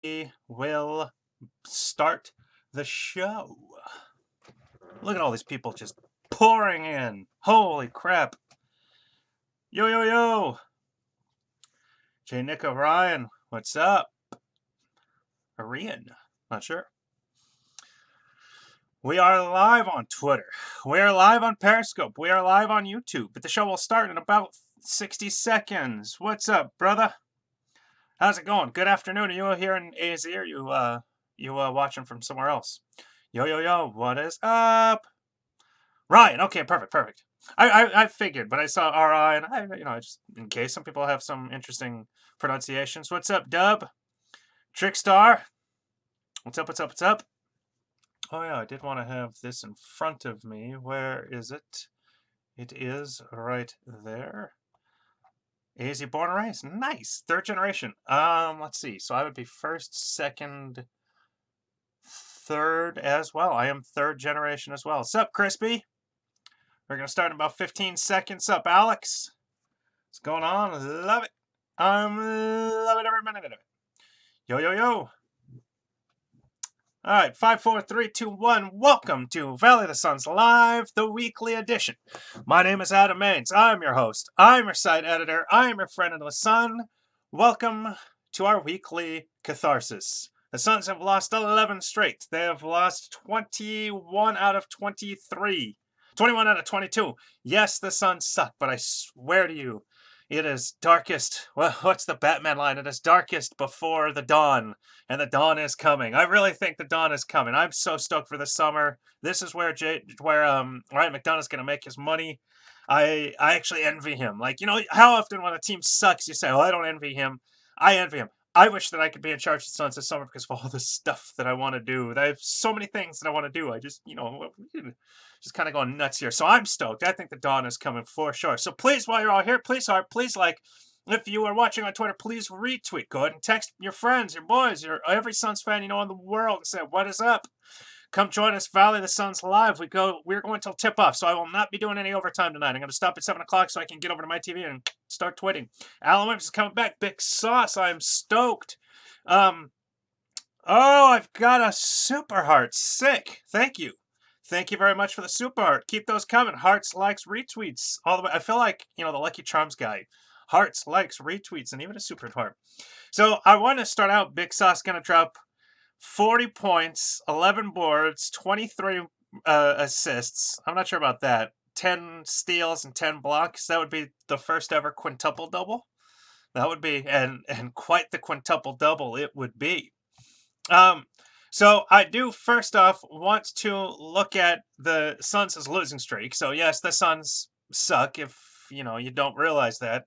We will start the show. Look at all these people just pouring in. Holy crap. Yo, yo, yo. J. Nick O'Ryan, what's up? Orion, not sure. We are live on Twitter. We are live on Periscope. We are live on YouTube. But the show will start in about 60 seconds. What's up, brother? How's it going? Good afternoon. Are you here in AZ or you watching from somewhere else? Yo, yo, yo, what is up? Ryan, okay, perfect. I figured, but I saw RI, and I just in case some people have some interesting pronunciations. What's up, Dub? Trickstar? What's up? Oh yeah, I did want to have this in front of me. Where is it? It is right there. AZ born and raised. Nice. Third generation. Let's see. So I would be first, second, third as well. I am third generation as well. Sup, Crispy? We're going to start in about 15 seconds. Up, Alex? What's going on? Love it. I'm loving every minute of it. Yo, yo, yo. All right, 5, 4, 3, 2, 1. Welcome to Valley of the Suns Live, the weekly edition. My name is Adam Maines. I'm your host. I'm your site editor. I'm your friend of the Sun. Welcome to our weekly catharsis. The Suns have lost 11 straight. They have lost 21 out of 23. 21 out of 22. Yes, the Suns suck, but I swear to you, it is darkest. Well, what's the Batman line? It is darkest before the dawn, and the dawn is coming. I really think the dawn is coming. I'm so stoked for the summer. This is where Ryan McDonough's going to make his money. I actually envy him. Like, how often when a team sucks, you say, "Oh, I don't envy him." I envy him. I wish that I could be in charge of the Suns this summer because of all the stuff that I want to do. I have so many things that I want to do. I just, just kind of going nuts here. So I'm stoked. I think the dawn is coming for sure. So please, while you're all here, please like. If you are watching on Twitter, please retweet. Go ahead and text your friends, your boys, every Suns fan you know in the world and say, "What is up? Come join us, Valley of the Suns Live." We're going till tip-off, so I will not be doing any overtime tonight. I'm going to stop at 7 o'clock so I can get over to my TV and start tweeting. Alan Williams is coming back. Big Sauce, I'm stoked. Oh, I've got a super heart. Sick. Thank you. Thank you very much for the super heart. Keep those coming. Hearts, likes, retweets. All the way. I feel like, the Lucky Charms guy. Hearts, likes, retweets, and even a super heart. So I want to start out. Big Sauce going to drop 40 points, 11 boards, 23 assists. I'm not sure about that. 10 steals and 10 blocks. That would be the first ever quintuple double. That would be, and quite the quintuple double it would be. So I do first off want to look at the Suns' losing streak. So yes, the Suns suck if you don't realize that.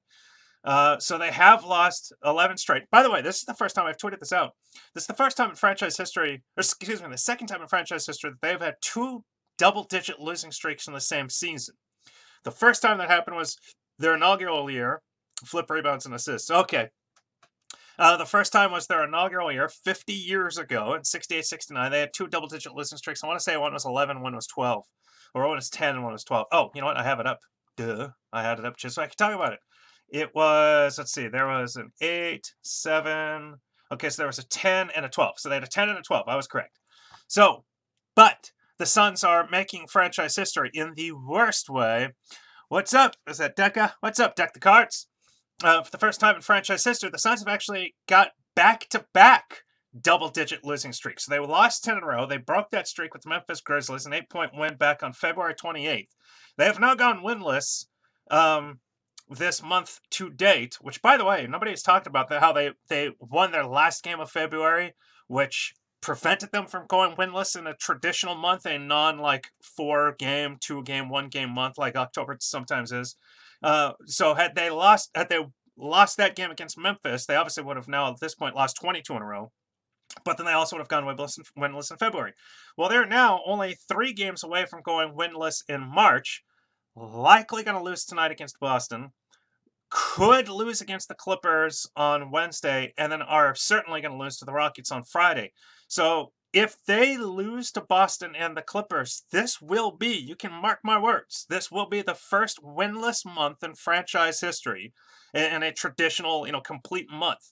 So they have lost 11 straight. By the way, this is the first time I've tweeted this out. This is the first time in franchise history, or excuse me, the second time in franchise history that they've had 2 double-digit losing streaks in the same season. The first time that happened was their inaugural year, flip, rebounds, and assists. Okay. The first time was their inaugural year, 50 years ago, in 68-69. They had 2 double-digit losing streaks. I want to say one was 11, one was 12. Or one was 10, and one was 12. Oh, you know what? I have it up. Duh. I had it up just so I could talk about it. It was, let's see, there was an 8, 7. Okay, so there was a 10 and a 12. So they had a 10 and a 12. I was correct. So, but the Suns are making franchise history in the worst way. What's up? Is that Decca? What's up, Deck the Cards? For the first time in franchise history, the Suns have actually got back-to-back double-digit losing streaks. So they lost 10 in a row. They broke that streak with the Memphis Grizzlies, an 8-point win back on February 28th. They have now gone winless this month to date, which, by the way, nobody has talked about that, how they won their last game of February, which prevented them from going winless in a traditional month, a non-like 4-game, 2-game, 1-game month like October sometimes is. So had they lost that game against Memphis, they obviously would have now at this point lost 22 in a row. But then they also would have gone winless in February. Well, they're now only 3 games away from going winless in March. Likely going to lose tonight against Boston. Could lose against the Clippers on Wednesday, and then are certainly going to lose to the Rockets on Friday. So if they lose to Boston and the Clippers, this will be, you can mark my words, this will be the first winless month in franchise history in a traditional, complete month.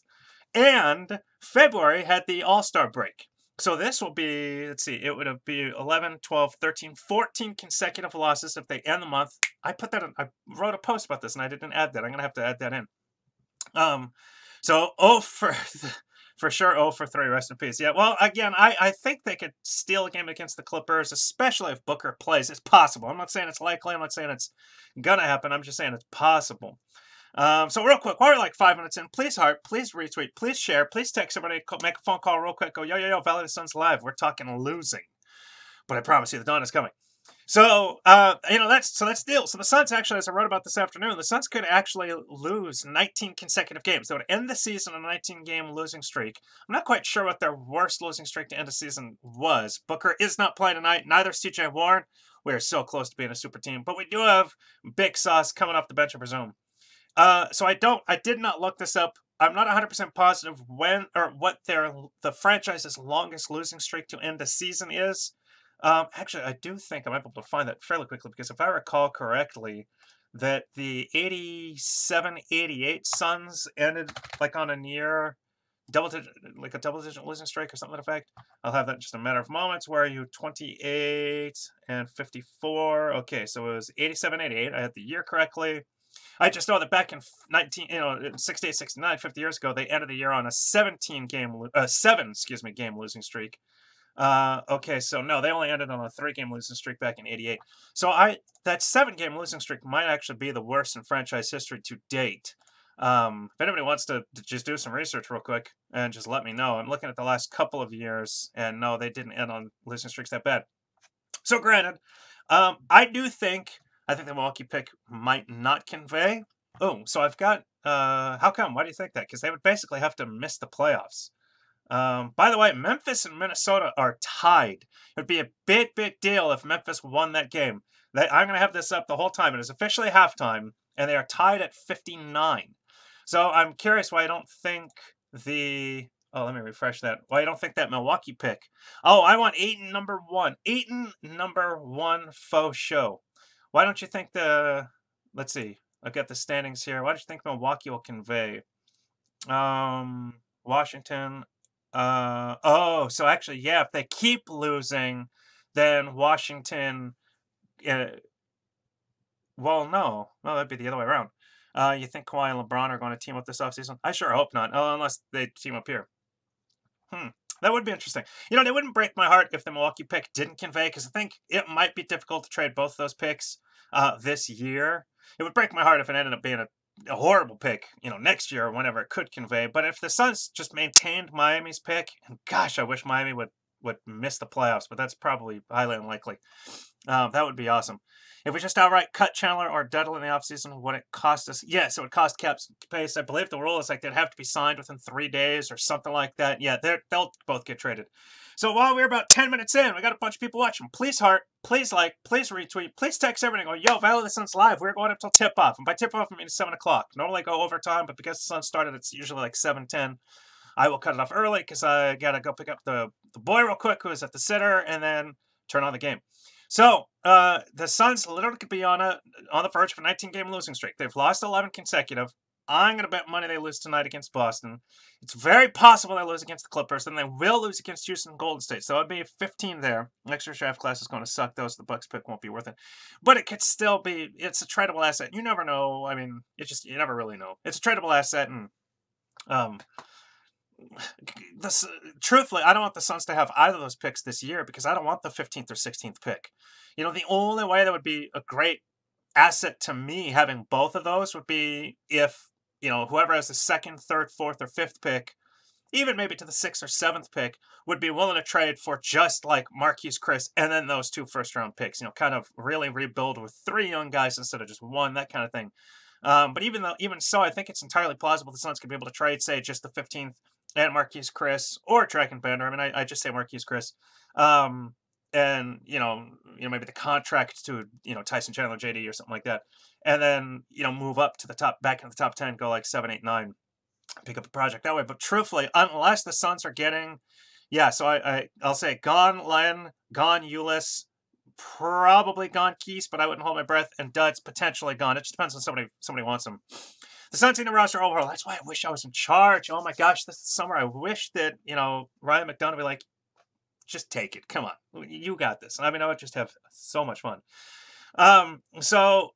And February had the All-Star break. So this will be, let's see, it would be 11, 12, 13, 14 consecutive losses if they end the month. I wrote a post about this and I didn't add that. I'm going to have to add that in. So for sure, 0 for 3, rest in peace. Yeah, well, again, I think they could steal a game against the Clippers, especially if Booker plays. It's possible. I'm not saying it's likely. I'm not saying it's going to happen. I'm just saying it's possible. So real quick, while we're like 5 minutes in, please heart, please retweet, please share, please text somebody, make a phone call real quick, go, yo, Valley of the Sun's live. We're talking losing. But I promise you, the dawn is coming. So, that's the deal. So the Suns actually, as I wrote about this afternoon, the Suns could actually lose 19 consecutive games. They would end the season on a 19-game losing streak. I'm not quite sure what their worst losing streak to end the season was. Booker is not playing tonight. Neither is TJ Warren. We are so close to being a super team. But we do have Big Sauce coming off the bench, I presume. So I did not look this up. I'm not 100% positive when or what the franchise's longest losing streak to end a season is. Actually, I do think I'm able to find that fairly quickly because if I recall correctly, that the 87-88 Suns ended like on a near double-digit losing streak or something to that effect. I'll have that in just a matter of moments. Where are you? 28 and 54. Okay, so it was 87-88. I had the year correctly. I just know that back in 68, 69, 50 years ago, they ended the year on a 7-game losing streak. Okay, so no, they only ended on a 3-game losing streak back in 88. So that 7-game losing streak might actually be the worst in franchise history to date. If anybody wants to just do some research real quick and just let me know. I'm looking at the last couple of years, and no, they didn't end on losing streaks that bad. So granted, I think the Milwaukee pick might not convey. Oh, so I've got, how come? Why do you think that? Because they would basically have to miss the playoffs. By the way, Memphis and Minnesota are tied. It would be a big deal if Memphis won that game. I'm going to have this up the whole time. It is officially halftime, and they are tied at 59. So I'm curious why I don't think let me refresh that. Why I don't think that Milwaukee pick. Oh, I want Ayton number 1. Ayton number 1 faux show. Why don't you think let's see. I've got the standings here. Why don't you think Milwaukee will convey? Washington. So actually, yeah, if they keep losing, then Washington. Well, no, that'd be the other way around. You think Kawhi and LeBron are going to team up this offseason? I sure hope not. Unless they team up here. That would be interesting. It wouldn't break my heart if the Milwaukee pick didn't convey, because I think it might be difficult to trade both those picks this year. It would break my heart if it ended up being a horrible pick, next year or whenever it could convey. But if the Suns just maintained Miami's pick, and gosh, I wish Miami would miss the playoffs, but that's probably highly unlikely. That would be awesome. If we just outright cut Chandler or Dudley in the offseason, would it cost us? Yes, it would cost cap space. I believe the rule is like they'd have to be signed within 3 days or something like that. Yeah, they'll both get traded. So while we're about 10 minutes in, we got a bunch of people watching. Please heart, please like, please retweet, please text everything. Go, yo, Valley of the Sun's live. We're going up till tip-off. And by tip-off, I mean 7 o'clock. Normally I go overtime, but because the Sun started, it's usually like 7:10. I will cut it off early because I got to go pick up the boy real quick who is at the sitter and then turn on the game. So, the Suns literally could be on the verge of a 19-game losing streak. They've lost 11 consecutive. I'm going to bet money they lose tonight against Boston. It's very possible they lose against the Clippers, and they will lose against Houston and Golden State. So, it'd be 15 there. Next year's draft class is going to suck, though, so the Bucks pick won't be worth it. But it could still be, it's a tradable asset. You never know. I mean, you never really know. It's a tradable asset, and, truthfully, I don't want the Suns to have either of those picks this year because I don't want the 15th or 16th pick. The only way that would be a great asset to me having both of those would be if, whoever has the 2nd, 3rd, 4th, or 5th pick, even maybe to the 6th or 7th pick, would be willing to trade for just like Marquise Chris and then those 2 first-round picks, kind of really rebuild with 3 young guys instead of just 1, that kind of thing. But even so, I think it's entirely plausible the Suns could be able to trade, say, just the 15th and Marquise Chris or Dragon Bender. I mean, I just say Marquise Chris. And, maybe the contract to, Tyson Chandler, JD or something like that. And then, move up to the top, back in the top 10, go like 7, 8, 9, pick up the project that way. But truthfully, unless the Suns are getting, so I'll say gone Len, gone Ulyss, probably gone Keys, but I wouldn't hold my breath, and Dud's potentially gone. It just depends on somebody wants him. The Suns need a roster overhaul. That's why I wish I was in charge. Oh my gosh, this summer I wish that, Ryan McDonough would be like, just take it. Come on. You got this. I mean, I would just have so much fun. So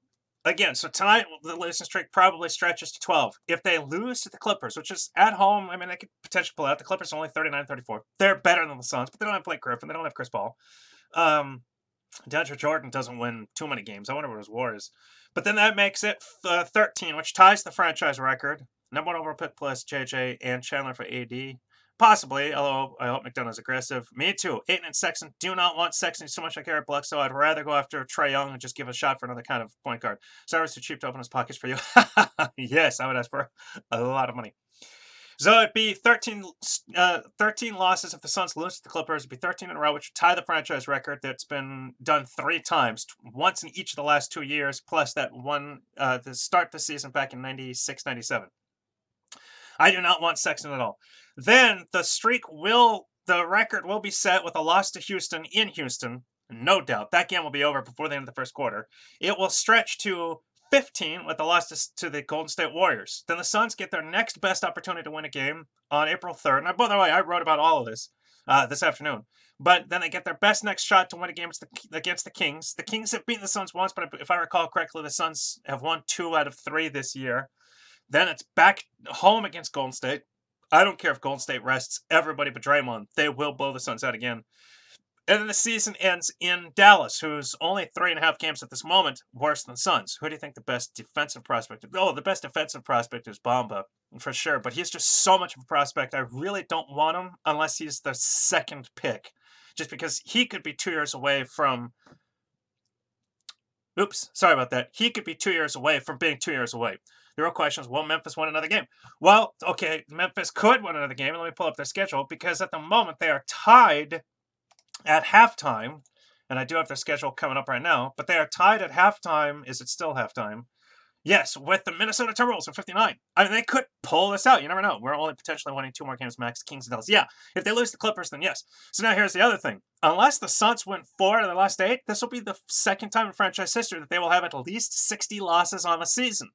tonight the losing streak probably stretches to 12. If they lose to the Clippers, which is at home, I mean, they could potentially pull out. The Clippers are only 39-34. They're better than the Suns, but they don't have Blake Griffin. They don't have Chris Paul. DeAndre Jordan doesn't win too many games. I wonder what his WAR is. But then that makes it 13, which ties the franchise record. Number one overall pick plus JJ and Chandler for AD. Possibly, although I hope McDonough's aggressive. Me too. Ayton and Sexton. Do not want Sexton so much like Eric Bledsoe. I'd rather go after Trae Young and just give a shot for another kind of point guard. Sorry, it's too cheap to open his pockets for you. Yes, I would ask for a lot of money. So it'd be 13 losses if the Suns lose to the Clippers. It'd be 13 in a row, which would tie the franchise record that's been done 3 times, once in each of the last 2 years, plus that one to start the season back in 96, 97. I do not want Sexton at all. Then the record will be set with a loss to Houston in Houston. No doubt. That game will be over before the end of the first quarter. It will stretch to 15 with the loss to the Golden State Warriors. Then the Suns get their next best opportunity to win a game on April 3rd. And by the way, I wrote about all of this this afternoon. But then they get their best next shot to win a game against the Kings. The Kings have beaten the Suns once, but if I recall correctly, the Suns have won 2 out of 3 this year. Then it's back home against Golden State. I don't care if Golden State rests everybody but Draymond. They will blow the Suns out again. And then the season ends in Dallas, who's only 3.5 games at this moment worse than Suns. Who do you think the best defensive prospect is? Oh, the best defensive prospect is Bamba, for sure. But he's just so much of a prospect. I really don't want him unless he's the second pick. Just because he could be 2 years away from... Oops, sorry about that. He could be 2 years away from being 2 years away. The real question is, will Memphis win another game? Well, okay, Memphis could win another game. Let me pull up their schedule, because at the moment they are tied at halftime, and I do have their schedule coming up right now, but they are tied at halftime. Is it still halftime? Yes, with the Minnesota Timberwolves at 59. I mean, they could pull this out. You never know. We're only potentially winning 2 more games max. Kings and Dallas. Yeah, if they lose the Clippers, then yes. So now here's the other thing. Unless the Suns win 4 out of the last 8, this will be the second time in franchise history that they will have at least 60 losses on a season.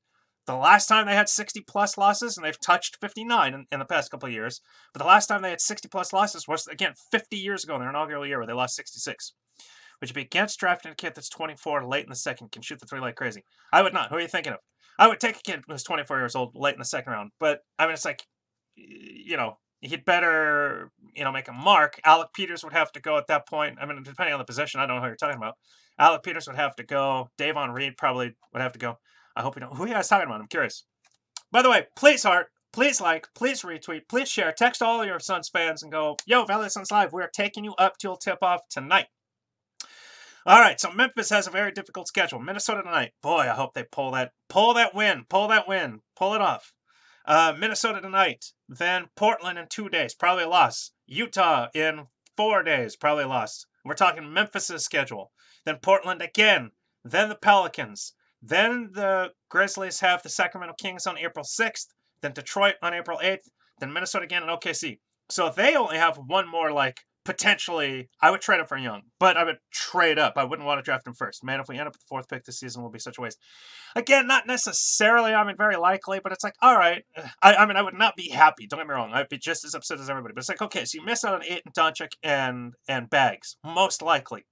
The last time they had 60-plus losses, and they've touched 59 in the past couple of years, but the last time they had 60-plus losses was, again, 50 years ago in their inaugural year where they lost 66. Would you be against drafting a kid that's 24 late in the second, can shoot the 3 like crazy? I would not. Who are you thinking of? I would take a kid who's 24 years old late in the second round, but, I mean, it's like, he'd better, make a mark. Alec Peters would have to go at that point. I mean, depending on the position, I don't know who you're talking about. Alec Peters would have to go. Davon Reed probably would have to go. I hope you know who you guys talking about. I'm curious. By the way, please heart, please like, please retweet, please share. Text all your Suns fans and go, yo, Valley Suns Live, we're taking you up till tip-off tonight. All right, so Memphis has a very difficult schedule. Minnesota tonight. Boy, I hope they pull that win, pull it off. Minnesota tonight. Then Portland in 2 days, probably a loss. Utah in 4 days, probably a loss. We're talking Memphis' schedule. Then Portland again. Then the Pelicans. Then the Grizzlies have the Sacramento Kings on April 6th. Then Detroit on April 8th. Then Minnesota again and OKC. So if they only have one more, potentially, I would trade up for Young. But I would trade up. I wouldn't want to draft him first. Man, if we end up with the 4th pick this season, it will be such a waste. Again, not necessarily, very likely, but it's like, all right. I would not be happy. Don't get me wrong. I'd be just as upset as everybody. But it's like, okay, so you miss out on Ayton, Doncic, and Bags. Most likely.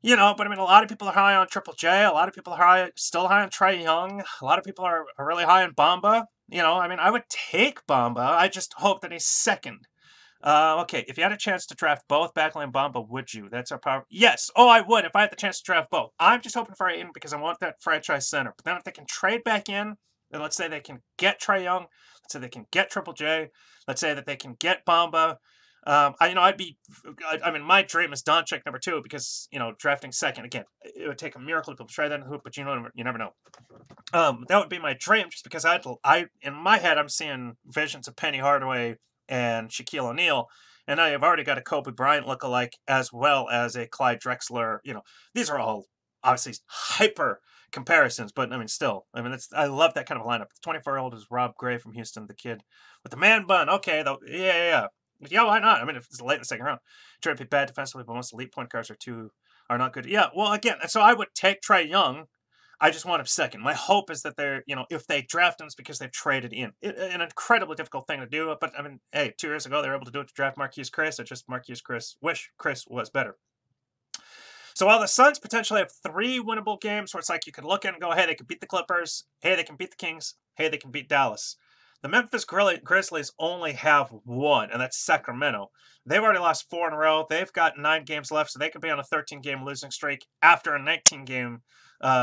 But a lot of people are high on Triple J. A lot of people are still high on Trae Young. A lot of people are really high on Bamba. I would take Bamba. I just hope that he's second. Okay, if you had a chance to draft both Bagley and Bamba, would you? That's our power. Yes. Oh, I would if I had the chance to draft both. I'm just hoping for Ayton because I want that franchise center. But then if they can trade back in, then let's say they can get Trae Young. Let's say they can get Triple J. Let's say that they can get Bamba. My dream is Doncic number 2 because, drafting second, again, it would take a miracle to try that in the hoop, but you never know. That would be my dream just because in my head, I'm seeing visions of Penny Hardaway and Shaquille O'Neal, and I've already got a Kobe Bryant lookalike as well as a Clyde Drexler. These are all obviously hyper comparisons, but still, I love that kind of lineup. The 24-year-old is Rob Gray from Houston, the kid with the man bun. Okay, though, yeah. Yeah, why not? If it's late in the second round. Trae would be bad defensively, but most elite point guards are not good. Yeah, well, again, so I would take Trae Young. I just want him second. My hope is that they're, if they draft him, it's because they've traded in. An incredibly difficult thing to do, but I mean, hey, 2 years ago they were able to do it to draft Marquise Chris. It's just Marquise Chris wish Chris was better. So while the Suns potentially have 3 winnable games where it's like you could look at and go, hey, they can beat the Clippers, hey, they can beat the Kings, hey, they can beat Dallas. The Memphis Grizzlies only have 1, and that's Sacramento. They've already lost 4 in a row. They've got 9 games left, so they could be on a 13-game losing streak after a 19-game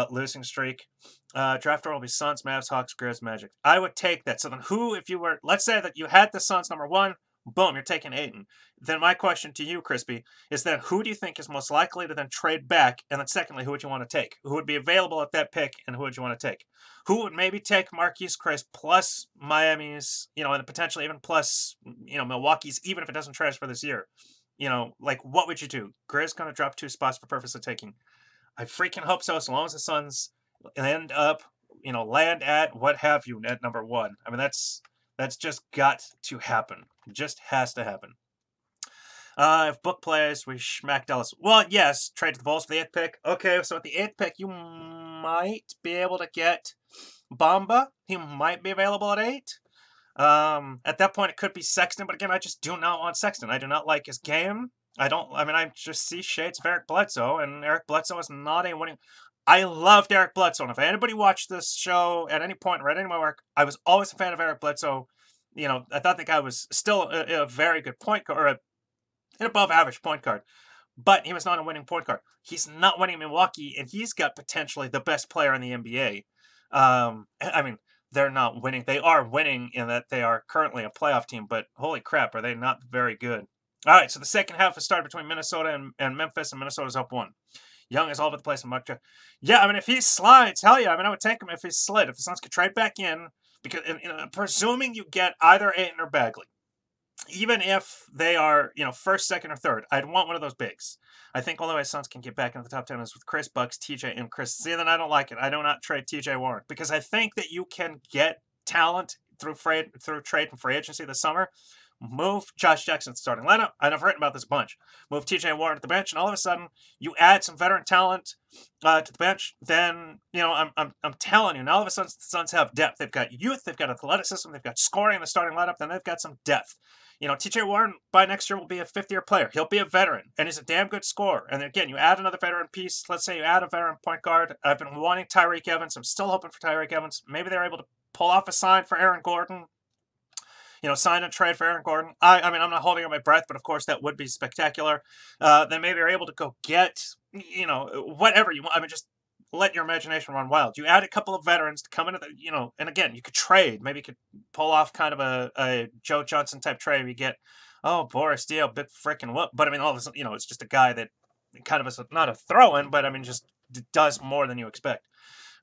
losing streak. Draft order will be Suns, Mavs, Hawks, Grizz, Magic. I would take that. So then if you were, let's say that you had the Suns number 1, boom, you're taking Ayton. Then my question to you, Crispy, is then who do you think is most likely to then trade back? And then secondly, who would you want to take? Who would be available at that pick, and who would you want to take? Who would maybe take Marquise Chris plus Miami's, and potentially even plus, Milwaukee's, even if it doesn't transfer this year? Like, what would you do? Grizz going to drop 2 spots for purpose of taking. I freaking hope so, as long as the Suns end up, land at what have you at number 1. I mean, that's just got to happen. It just has to happen. If Book plays, we smack Dallas. Well, yes, trade to the Bulls for the 8th pick. Okay, so at the 8th pick, you might be able to get Bamba. He might be available at 8. At that point, it could be Sexton, but again, I just do not want Sexton. I do not like his game. I just see shades of Eric Bledsoe, and Eric Bledsoe is not a winning. I loved Eric Bledsoe, and if anybody watched this show at any point, read any of my work, I was always a fan of Eric Bledsoe. I thought the guy was still a very good point guard, or an above-average point guard, but he was not a winning point guard. He's not winning Milwaukee, and he's got potentially the best player in the NBA. I mean, they're not winning. They are winning in that they are currently a playoff team, but holy crap, are they not very good. All right, so the second half has started between Minnesota and Memphis, and Minnesota's up 1. Young is all over the place in mock draft. Yeah, I mean, if he slides, hell yeah. I mean, I would take him if he slid. If the Suns could trade back in, because presuming you get either Ayton or Bagley, even if they are, first, second, or third, I'd want one of those bigs. I think only way Suns can get back into the top 10 is with Chris, Bucks, TJ, and Chris. See, then I don't like it. I do not trade TJ Warren because I think that you can get talent through trade and free agency this summer. Move Josh Jackson to the starting lineup. I've written about this a bunch. Move TJ Warren to the bench, and all of a sudden you add some veteran talent to the bench. Then I'm telling you, now all of a sudden the Suns have depth. They've got youth, they've got athleticism, they've got scoring in the starting lineup. Then they've got some depth. TJ Warren by next year will be a 5th-year player. He'll be a veteran, and he's a damn good scorer. And again, you add another veteran piece. Let's say you add a veteran point guard. I've been wanting Tyreke Evans. I'm still hoping for Tyreke Evans. Maybe they're able to pull off a sign for Aaron Gordon. Sign and trade for Aaron Gordon. I mean, I'm not holding on my breath, but of course that would be spectacular. Then maybe you're able to go get, whatever you want. I mean, just let your imagination run wild. You add a couple of veterans to come into the, and again, you could trade. Maybe you could pull off kind of a Joe Johnson type trade. You get, Boris Dio, big freaking whoop. But I mean, all of a sudden, it's just a guy that kind of is not a throw-in, but I mean, just does more than you expect.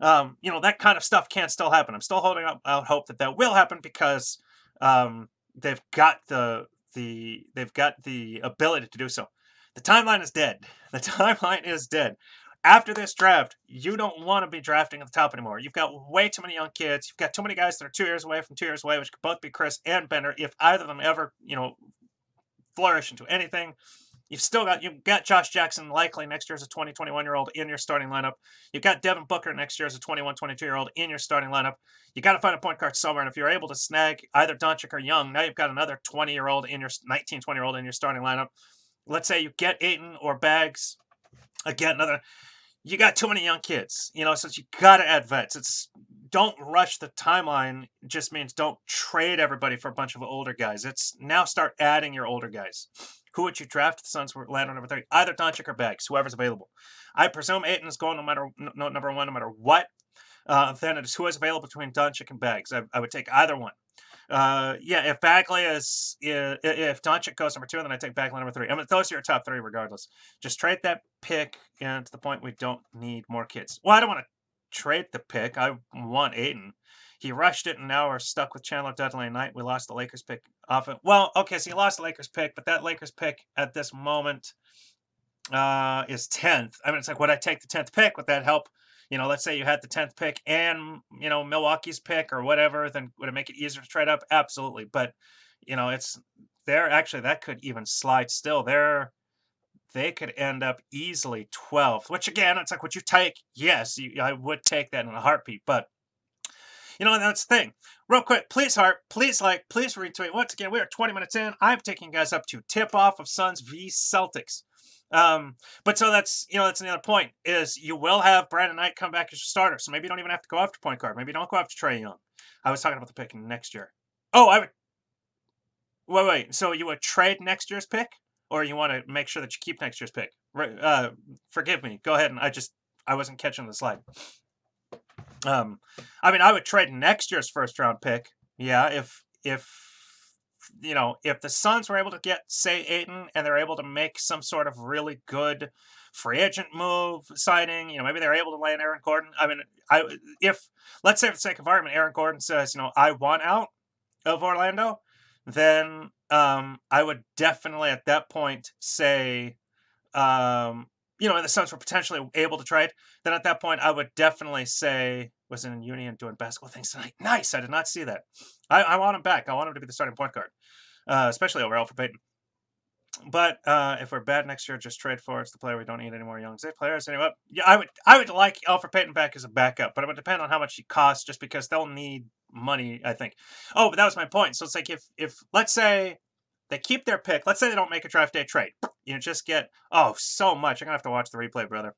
That kind of stuff can still happen. I'm still holding out hope that will happen because they've got the ability to do so. The timeline is dead. The timeline is dead. After this draft, you don't want to be drafting at the top anymore. You've got way too many young kids. You've got too many guys that are 2 years away from 2 years away, which could both be Chris and Bender. If either of them ever, flourish into anything, you've got Josh Jackson likely next year as a 20, 21-year-old in your starting lineup. You've got Devin Booker next year as a 21, 22-year-old in your starting lineup. You got to find a point guard somewhere, and if you're able to snag either Doncic or Young, now you've got another 20-year-old in your 19, 20-year-old in your starting lineup. Let's say you get Ayton or Bags. Again, you got too many young kids, so you got to add vets. Don't rush the timeline. Just means don't trade everybody for a bunch of older guys. It's now start adding your older guys. Who would you draft? The Suns were land on number 3. Either Doncic or Bags, whoever's available. I presume Ayton is going number 1 no matter what. Then it is who is available between Doncic and Bags. I would take either one. If Bagley if Doncic goes number 2, then I take Bagley number 3. I mean, those are your top 3 regardless. Just trade that pick, and to the point we don't need more kids. Well, I don't want to trade the pick. I want Ayton. He rushed it, and now we're stuck with Chandler Dudley and Knight. We lost the Lakers pick off it. Well, okay, so you lost the Lakers pick, but that Lakers pick at this moment is 10th. I mean, it's like, would I take the 10th pick? Would that help? Let's say you had the 10th pick and, Milwaukee's pick or whatever, then would it make it easier to trade up? Absolutely. But, it's there. Actually, that could even slide still. they could end up easily 12th, which again, it's like, would you take? Yes, I would take that in a heartbeat, but you know, that's the thing. Real quick, please heart, please like, please retweet. Once again, we are 20 minutes in. I'm taking you guys up to tip-off of Suns v Celtics. But so that's, you know, that's another point, is you will have Brandon Knight come back as your starter. So maybe you don't even have to go after point guard. Maybe don't go after Trae Young. I was talking about the pick next year. Oh, I would. Wait. So you would trade next year's pick, or you want to make sure that you keep next year's pick? Forgive me. Go ahead, and I wasn't catching the slide. I mean, I would trade next year's first round pick. Yeah, if you know, if the Suns were able to get, say, Ayton, and they're able to make some sort of really good free agent move signing, you know, maybe they're able to land Aaron Gordon. I mean, if let's say for the sake of argument, Aaron Gordon says, you know, I want out of Orlando, then I would definitely at that point say, you know, and the Suns were potentially able to trade, then at that point I would definitely say, was in Union doing basketball things tonight. Nice. I did not see that. I want him back. I want him to be the starting point guard, especially over Elfrid Payton. But if we're bad next year, just trade for it's the player. We don't need any more young players. Anyway, yeah, I would like Elfrid Payton back as a backup, but it would depend on how much he costs, just because they'll need money, I think. Oh, but that was my point. So it's like if let's say they keep their pick, let's say they don't make a draft day trade, you just get so much. I'm gonna have to watch the replay, brother.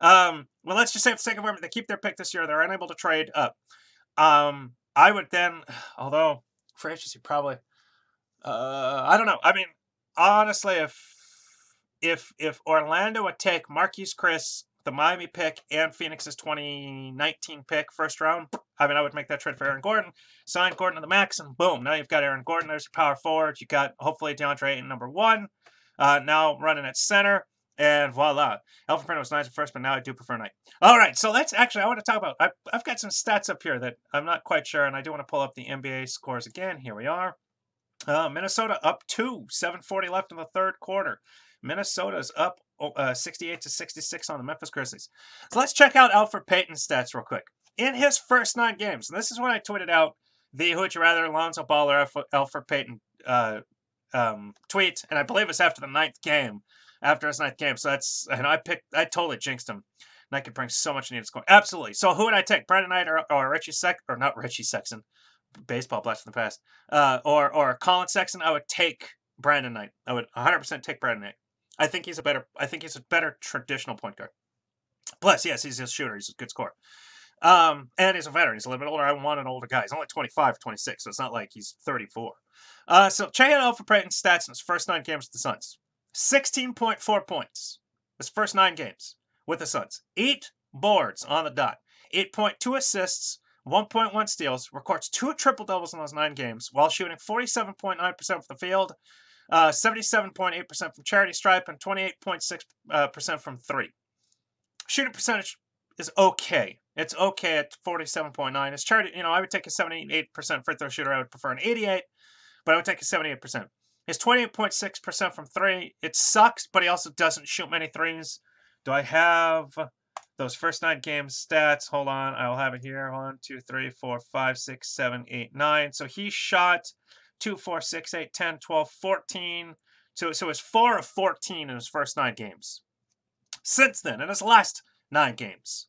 Well, let's just say for the sake of argument, they keep their pick this year. They're unable to trade up. I would then, although for agency probably, I don't know. I mean, honestly, if Orlando would take Marquise Chris, the Miami pick, and Phoenix's 2019 pick, first round, I mean, I would make that trade for Aaron Gordon, sign Gordon to the max, and boom, now you've got Aaron Gordon. There's your power forward. You got hopefully DeAndre Ayton, number 1, now running at center. And voila. Elfrid Payton was nice at first, but now I do prefer Knight. All right, so let's actually, I want to talk about, I've got some stats up here that I'm not quite sure, and I do want to pull up the NBA scores again. Here we are. Minnesota up 2, 7:40 left in the third quarter. Minnesota's up 68-66 on the Memphis Grizzlies. So let's check out Elfrid Payton's stats real quick. In his first 9 games, and this is when I tweeted out the "Who would you rather, Lonzo Ball or Elfrid Payton" tweet, and I believe it's after the 9th game. After his 9th game, so that's, and I totally jinxed him. Knight could bring so much needed scoring. Absolutely. So who would I take? Brandon Knight or Richie or not Richie Sexton? Baseball blast from the past. Or Colin Sexton? I would take Brandon Knight. I would 100% take Brandon Knight. I think he's a better traditional point guard. Plus, yes, he's a shooter. He's a good scorer. And he's a veteran. He's a little bit older. I want an older guy. He's only 25, 26, so it's not like he's 34. So check out Elfrid Payton's stats in his first 9 games with the Suns. 16.4 points. His first 9 games with the Suns. 8 boards on the dot. 8.2 assists. 1.1 steals. Records 2 triple-doubles in those 9 games while shooting 47.9% from the field, 77.8% from charity stripe, and 28.6% from 3. Shooting percentage is okay. It's okay at 47.9. His charity, you know, I would take a 78% free throw shooter. I would prefer an 88, but I would take a 78%. His 28.6% from 3, it sucks, but he also doesn't shoot many threes. Do I have those first 9 games stats? Hold on, I'll have it here. 1, 2, 3, 4, 5, 6, 7, 8, 9. So he shot 2, 4, 6, 8, 10, 12, 14. So it's 4 of 14 in his first 9 games. Since then, in his last 9 games,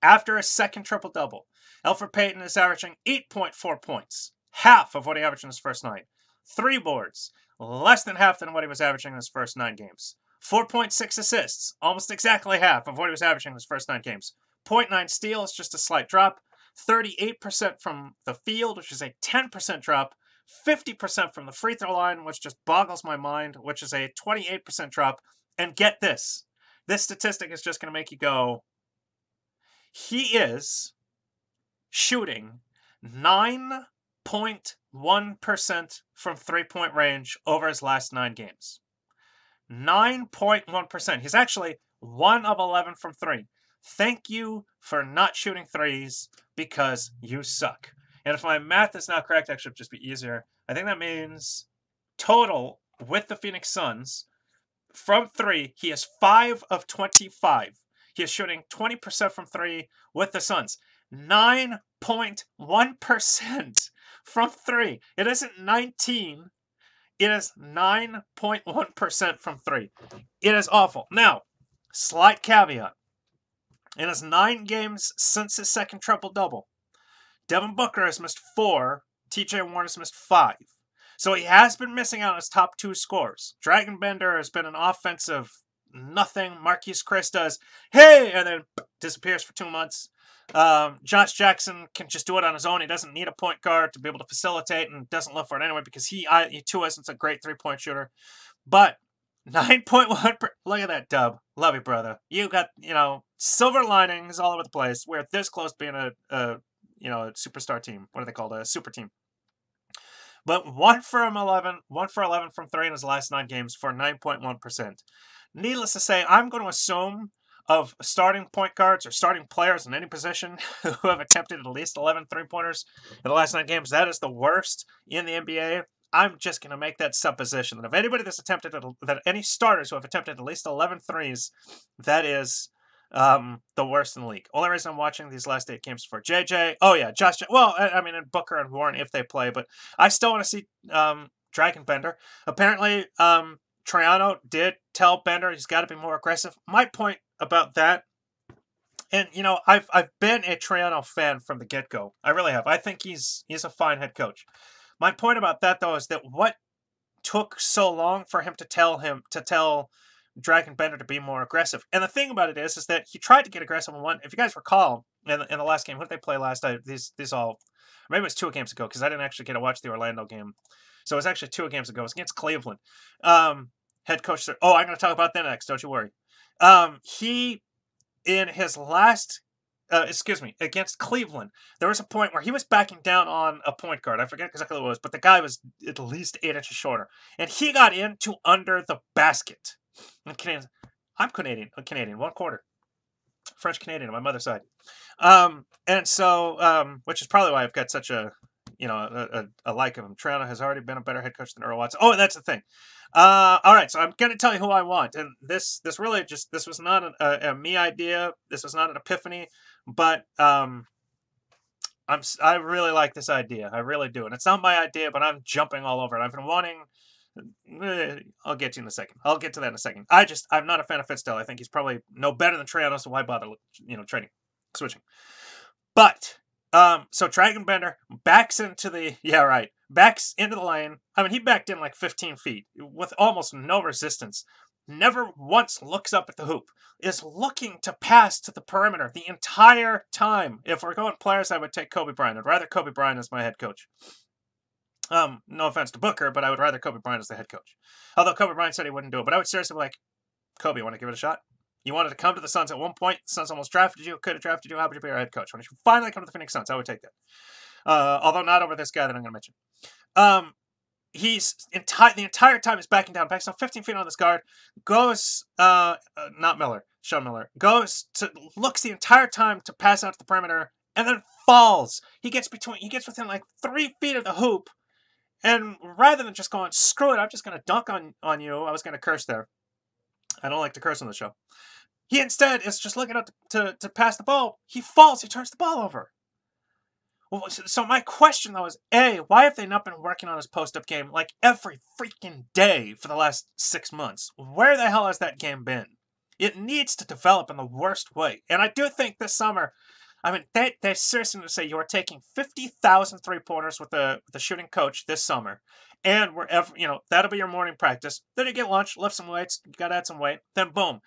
after his second triple-double, Elfrid Payton is averaging 8.4 points, half of what he averaged in his first 9. 3 boards, less than half than what he was averaging in his first 9 games. 4.6 assists, almost exactly half of what he was averaging in his first 9 games. 0.9 steals, just a slight drop. 38% from the field, which is a 10% drop. 50% from the free throw line, which just boggles my mind, which is a 28% drop. And get this. This statistic is just going to make you go, he is shooting 9.1% from three-point range over his last 9 games. 9.1%. He's actually 1 of 11 from 3. Thank you for not shooting threes, because you suck. And if my math is not correct, actually, it would just be easier. I think that means total with the Phoenix Suns, from 3, he is 5 of 25. He is shooting 20% from 3 with the Suns. 9.1% from 3. It isn't 19. It is 9.1% from 3. It is awful. Now, slight caveat. In his 9 games since his second triple-double, Devin Booker has missed 4, TJ Warren's missed 5. So he has been missing out on his top 2 scores. Dragon Bender has been an offensive nothing. Marquise Chris does, hey, and then disappears for 2 months. Josh Jackson can just do it on his own. He doesn't need a point guard to be able to facilitate and doesn't look for it anyway because he too isn't a great 3-point shooter. But 9.1, look at that dub. Love you, brother. You got, silver linings all over the place. We're this close to being a superstar team. What are they called? A super team. But 1 for 11 from 3 in his last 9 games for 9.1%. Needless to say, I'm going to assume of starting point guards or starting players in any position who have attempted at least 11 3-pointers in the last 9 games, that is the worst in the NBA. I'm just going to make that supposition that if anybody that's attempted, that any starters who have attempted at least 11 threes, that is the worst in the league. Only reason I'm watching these last 8 games for JJ. Oh yeah, Josh. Well, I mean, and Booker and Warren if they play, but I still want to see Dragon Bender. Apparently, Triano did tell Bender he's got to be more aggressive. My point about that, and I've been a Triano fan from the get-go. I really have. I think he's a fine head coach. My point about that though is that what took so long for him to tell Dragon Bender to be more aggressive. And the thing about it is that he tried to get aggressive in one. If you guys recall, in the last game, who did they play last night? These all, maybe it was 2 games ago because I didn't actually get to watch the Orlando game. So it was actually 2 games ago. It was against Cleveland. Head coach. Oh, I'm going to talk about that next. Don't you worry. He, in his last, against Cleveland, there was a point where he was backing down on a point guard. I forget exactly what it was, but the guy was at least 8 inches shorter. And he got into under the basket. I'm Canadian. I'm Canadian. 1/4. French Canadian on my mother's side. And so, which is probably why I've got such a like of him. Triano has already been a better head coach than Earl Watson. Oh, and that's the thing. All right, so I'm going to tell you who I want. And this really just, this was not a me idea. This was not an epiphany, but I really like this idea. I really do. And it's not my idea, but I'm jumping all over it. I've been wanting, I'll get to in a second. I'll get to that in a second. I'm not a fan of Fitzgerald. I think he's probably no better than Triano, so why bother, switching. But, so Dragon Bender backs into the lane. I mean, he backed in like 15 feet with almost no resistance. Never once looks up at the hoop. Is looking to pass to the perimeter the entire time. If we're going players, I would take Kobe Bryant. I'd rather Kobe Bryant as my head coach. No offense to Booker, but I would rather Kobe Bryant as the head coach. Although Kobe Bryant said he wouldn't do it. But I would seriously be like, Kobe, you want to give it a shot? You wanted to come to the Suns at one point. The Suns almost drafted you. Could have drafted you. How would you be our head coach? When you finally come to the Phoenix Suns, I would take that. Although not over this guy that I'm going to mention. He's the entire time he's backing down 15 feet on this guard. Goes, not Miller, Sean Miller. Looks the entire time to pass out to the perimeter and then falls. He gets within like 3 feet of the hoop. And rather than just going, screw it, I'm just going to dunk on you. I was going to curse there. I don't like to curse on the show. He instead is just looking up to pass the ball. He falls. He turns the ball over. Well, so my question, though, is, A, why have they not been working on his post-up game like every freaking day for the last 6 months? Where the hell has that game been? It needs to develop in the worst way. And I do think this summer, I mean, they seriously need to say you are taking 50,000 3-pointers with the shooting coach this summer. And that'll be your morning practice. Then you get lunch, lift some weights, you got to add some weight. Then boom.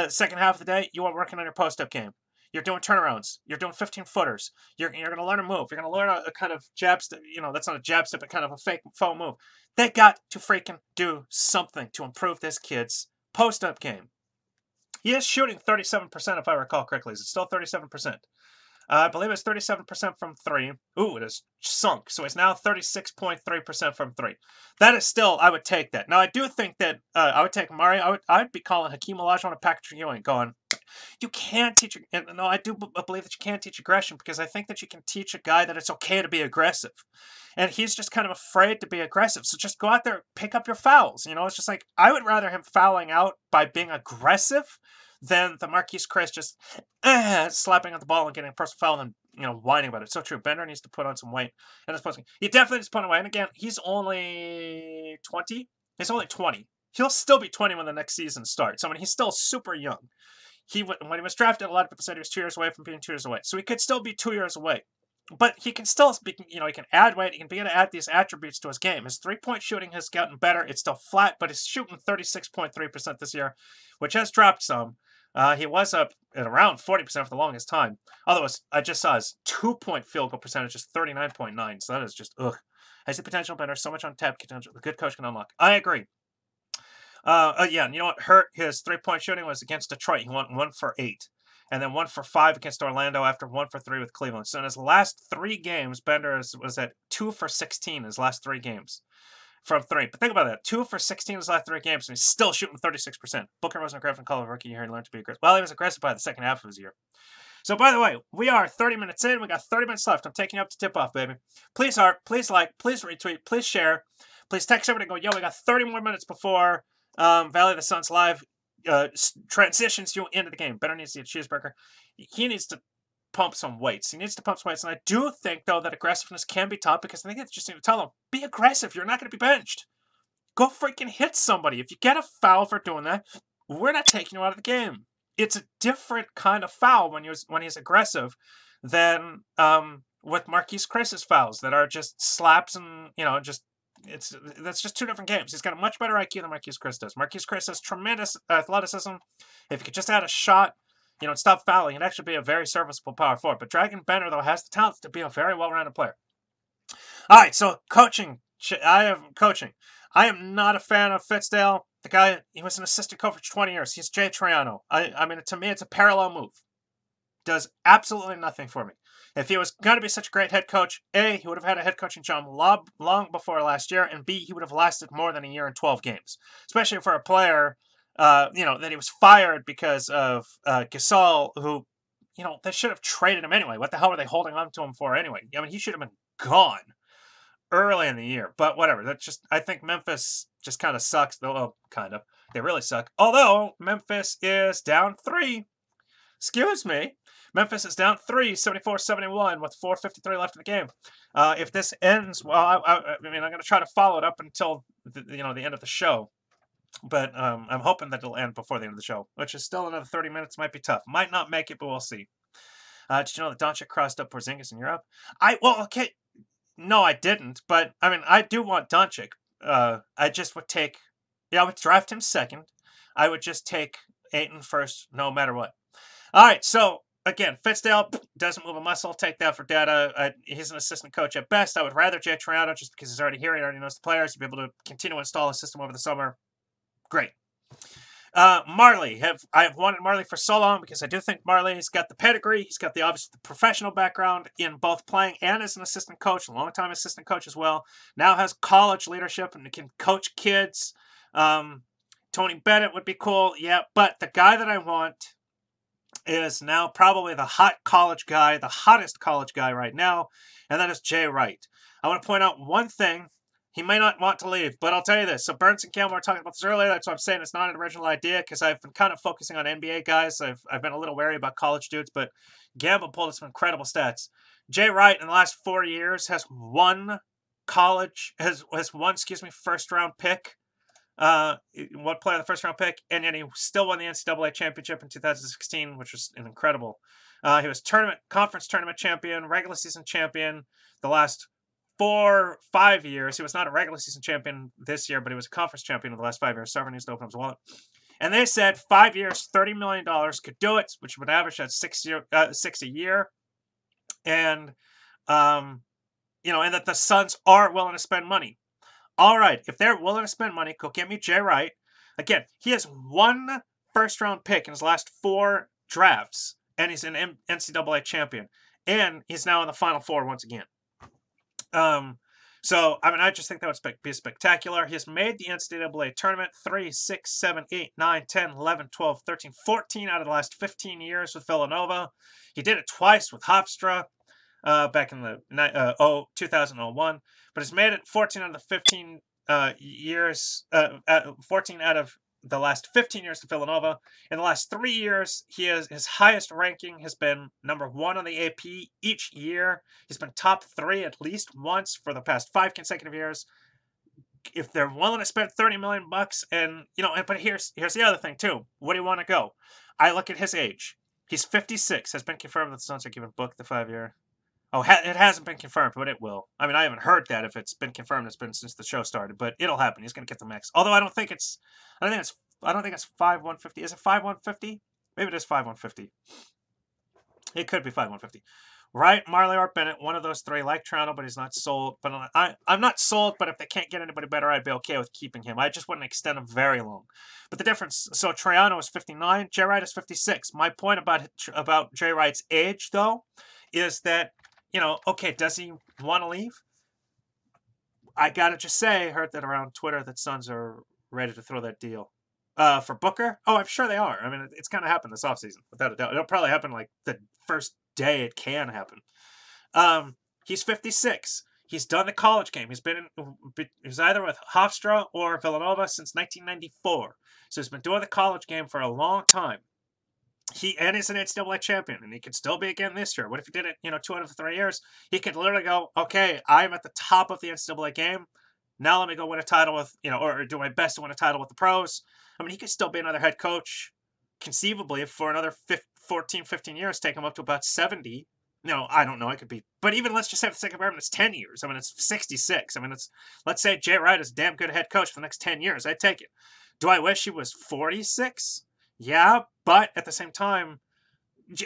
Second half of the day, you are working on your post-up game. You're doing turnarounds. You're doing 15-footers. You're going to learn a move. You're going to learn a kind of jab step. That's not a jab step, but kind of a faux move. They got to freaking do something to improve this kid's post-up game. He is shooting 37%, if I recall correctly. Is it still 37%? I believe it's 37% from 3. Ooh, it has sunk. So it's now 36.3% from 3. That is still, I would take that. Now, I do think that I would take Murray. I'd be calling Hakeem Olajuwon and Patrick Ewing going, you can't teach, no, I do believe that you can't teach aggression because I think that you can teach a guy that it's okay to be aggressive. And he's just kind of afraid to be aggressive. So just go out there, pick up your fouls. It's just like, I would rather him fouling out by being aggressive than the Marquise Chris just slapping at the ball and getting a personal foul and whining about it. It's so true. Bender needs to put on some weight. And it's posting. He definitely needs to put on weight. And again, he's only 20. He's only 20. He'll still be 20 when the next season starts. I mean, he's still super young. When he was drafted, a lot of people said he was 2 years away from being 2 years away. So he could still be 2 years away. But he can still be, he can add weight. He can begin to add these attributes to his game. His three-point shooting has gotten better. It's still flat, but he's shooting 36.3% this year, which has dropped some. He was up at around 40% for the longest time. Although I just saw his 2-point field goal percentage is 39.9. So that is just, ugh. Has the potential, but there's so much untapped potential. The good coach can unlock. I agree. Yeah, and you know what hurt his three-point shooting was against Detroit. He went 1 for 8. And then 1 for 5 against Orlando after 1 for 3 with Cleveland. So in his last 3 games, Bender was at 2 for 16 in his last 3 games from 3. But think about that. 2 for 16 in his last 3 games, and he's still shooting 36%. Booker wasn't aggressive in college rookie year and learned to be aggressive. Well, he was aggressive by the second half of his year. So, by the way, we are 30 minutes in. We got 30 minutes left. I'm taking you up to tip-off, baby. Please heart, please like, please retweet, please share. Please text everybody and go, yo, we got 30 more minutes before Valley of the Suns live transitions you into the game. Bender needs to eat a cheeseburger. He needs to pump some weights. He needs to pump some weights. And I do think, though, that aggressiveness can be taught because I think it's just need to tell him, be aggressive. You're not going to be benched. Go freaking hit somebody. If you get a foul for doing that, we're not taking you out of the game. It's a different kind of foul when he's aggressive than with Marquese Chris's fouls that are just slaps and, that's just 2 different games. He's got a much better IQ than Marquese Chriss does. Marquese Chriss has tremendous athleticism. If he could just add a shot, and stop fouling, it'd actually be a very serviceable power forward. But Dragan Bender, though, has the talent to be a very well-rounded player. All right, so coaching. I am not a fan of Fitzdale. The guy, he was an assistant coach for 20 years. He's Jay Triano. I mean, to me, it's a parallel move. Does absolutely nothing for me. If he was going to be such a great head coach, A, he would have had a head coaching job long before last year, and B, he would have lasted more than a year and 12 games. Especially for a player, that he was fired because of Gasol, who, they should have traded him anyway. What the hell were they holding on to him for anyway? I mean, he should have been gone early in the year. But whatever. I think Memphis just kind of sucks. Well, kind of. They really suck. Although, Memphis is down 3. Excuse me. Memphis is down 3, 74-71 with 4:53 left in the game. If this ends, well, I'm going to try to follow it up until the end of the show. But I'm hoping that it'll end before the end of the show, which is still another 30 minutes. Might be tough. Might not make it, but we'll see. Did you know that Doncic crossed up Porzingis in Europe? Okay. No, I didn't. But, I mean, I do want Doncic. I just would take... I would draft him second. I would just take Ayton first, no matter what. All right, so... Again, Fitzdale doesn't move a muscle. Take that for data. He's an assistant coach at best. I would rather Jay Triano just because he's already here. He already knows the players. He'll be able to continue to install a system over the summer. Great. Marley. I have wanted Marley for so long because I do think Marley's got the pedigree. He's got the professional background in both playing and as an assistant coach, a long-time assistant coach as well. Now has college leadership and can coach kids. Tony Bennett would be cool. Yeah, but the guy that I want is now probably the hottest college guy right now, and that is Jay Wright. I want to point out one thing. He may not want to leave, but I'll tell you this. So Burns and Campbell were talking about this earlier. That's why I'm saying it's not an original idea, because I've been kind of focusing on NBA guys. I've been a little wary about college dudes, but Gamble pulled us some incredible stats. Jay Wright in the last 4 years has won first-round pick. One player the first round pick, and then he still won the NCAA championship in 2016, which was an incredible. He was conference tournament champion, regular season champion the last 4-5 years. He was not a regular season champion this year, but he was a conference champion in the last 5 years. Sovereign needs to open up his wallet. And they said 5 years, $30 million could do it, which would average at $6 a year. And, and that the Suns are willing to spend money. All right, if they're willing to spend money, go get me Jay Wright. Again, he has 1 first-round pick in his last 4 drafts, and he's an NCAA champion. And he's now in the Final Four once again. So, I mean, I just think that would be spectacular. He has made the NCAA tournament 3, 6, 7, 8, 9, 10, 11, 12, 13, 14 out of the last 15 years with Villanova. He did it twice with Hofstra. Back in the 2001, but has made it 14 out of the 15 years, 14 out of the last 15 years to Villanova. In the last 3 years, his highest ranking has been number 1 on the AP each year. He's been top 3 at least once for the past 5 consecutive years. If they're willing to spend $30 million, and but here's the other thing too. What do you want to go? I look at his age. He's 56. Has been confirmed that the Suns are giving Book the 5-year. Oh, it hasn't been confirmed, but it will. I mean, I haven't heard that. If it's been confirmed, it's been since the show started, but it'll happen. He's going to get the max. Although I don't think it's 5/150. Is it 5/150? Maybe it is 5/150. It could be 5/150. Right, Marley or Bennett, one of those three, like Toronto, but he's not sold. But I'm not sold, but if they can't get anybody better, I'd be okay with keeping him. I just wouldn't extend him very long. But the difference, so Triano is 59, Jay Wright is 56. My point about Jay Wright's age, though, is that, okay, does he want to leave? I got to just say, I heard that around Twitter that Suns are ready to throw that deal. For Booker? Oh, I'm sure they are. I mean, it's going to happen this offseason, without a doubt. It'll probably happen like the first day it can happen. He's 56. He's done the college game. He's either with Hofstra or Villanova since 1994. So he's been doing the college game for a long time. He's an NCAA champion, and he could still be again this year. What if he did it, 2 out of 3 years? He could literally go, okay, I'm at the top of the NCAA game. Now let me go win a title with, or do my best to win a title with the pros. I mean, he could still be another head coach, conceivably, for another 14, 15 years, take him up to about 70. I don't know. It could be. But even let's just have the second argument, it's 10 years. I mean, it's 66. I mean, let's say Jay Wright is a damn good head coach for the next 10 years. I'd take it. Do I wish he was 46? Yeah, but at the same time,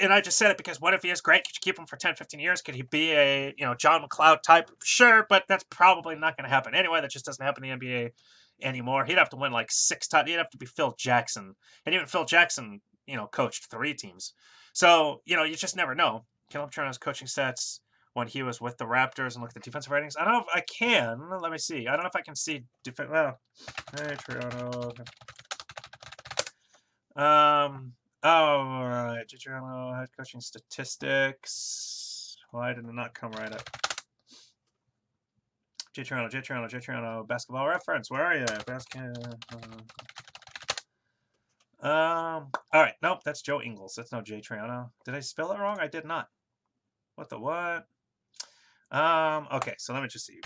and I just said it because what if he is great? Could you keep him for 10, 15 years? Could he be a, John McLeod type? Sure, but that's probably not going to happen. Anyway, that just doesn't happen in the NBA anymore. He'd have to win like 6 titles. He'd have to be Phil Jackson. And even Phil Jackson, coached 3 teams. So, you just never know. Caleb Turner's coaching stats when he was with the Raptors and look at the defensive ratings. I don't know if I can. Let me see. I don't know if I can see well, hey, Toronto. Alright, Toronto head coaching statistics. Why did it not come right up? Toronto basketball reference. Where are you? Alright, nope, that's Joe Ingles. That's no Jay Triano. Did I spell it wrong? I did not. What the what? Okay, so let me just see.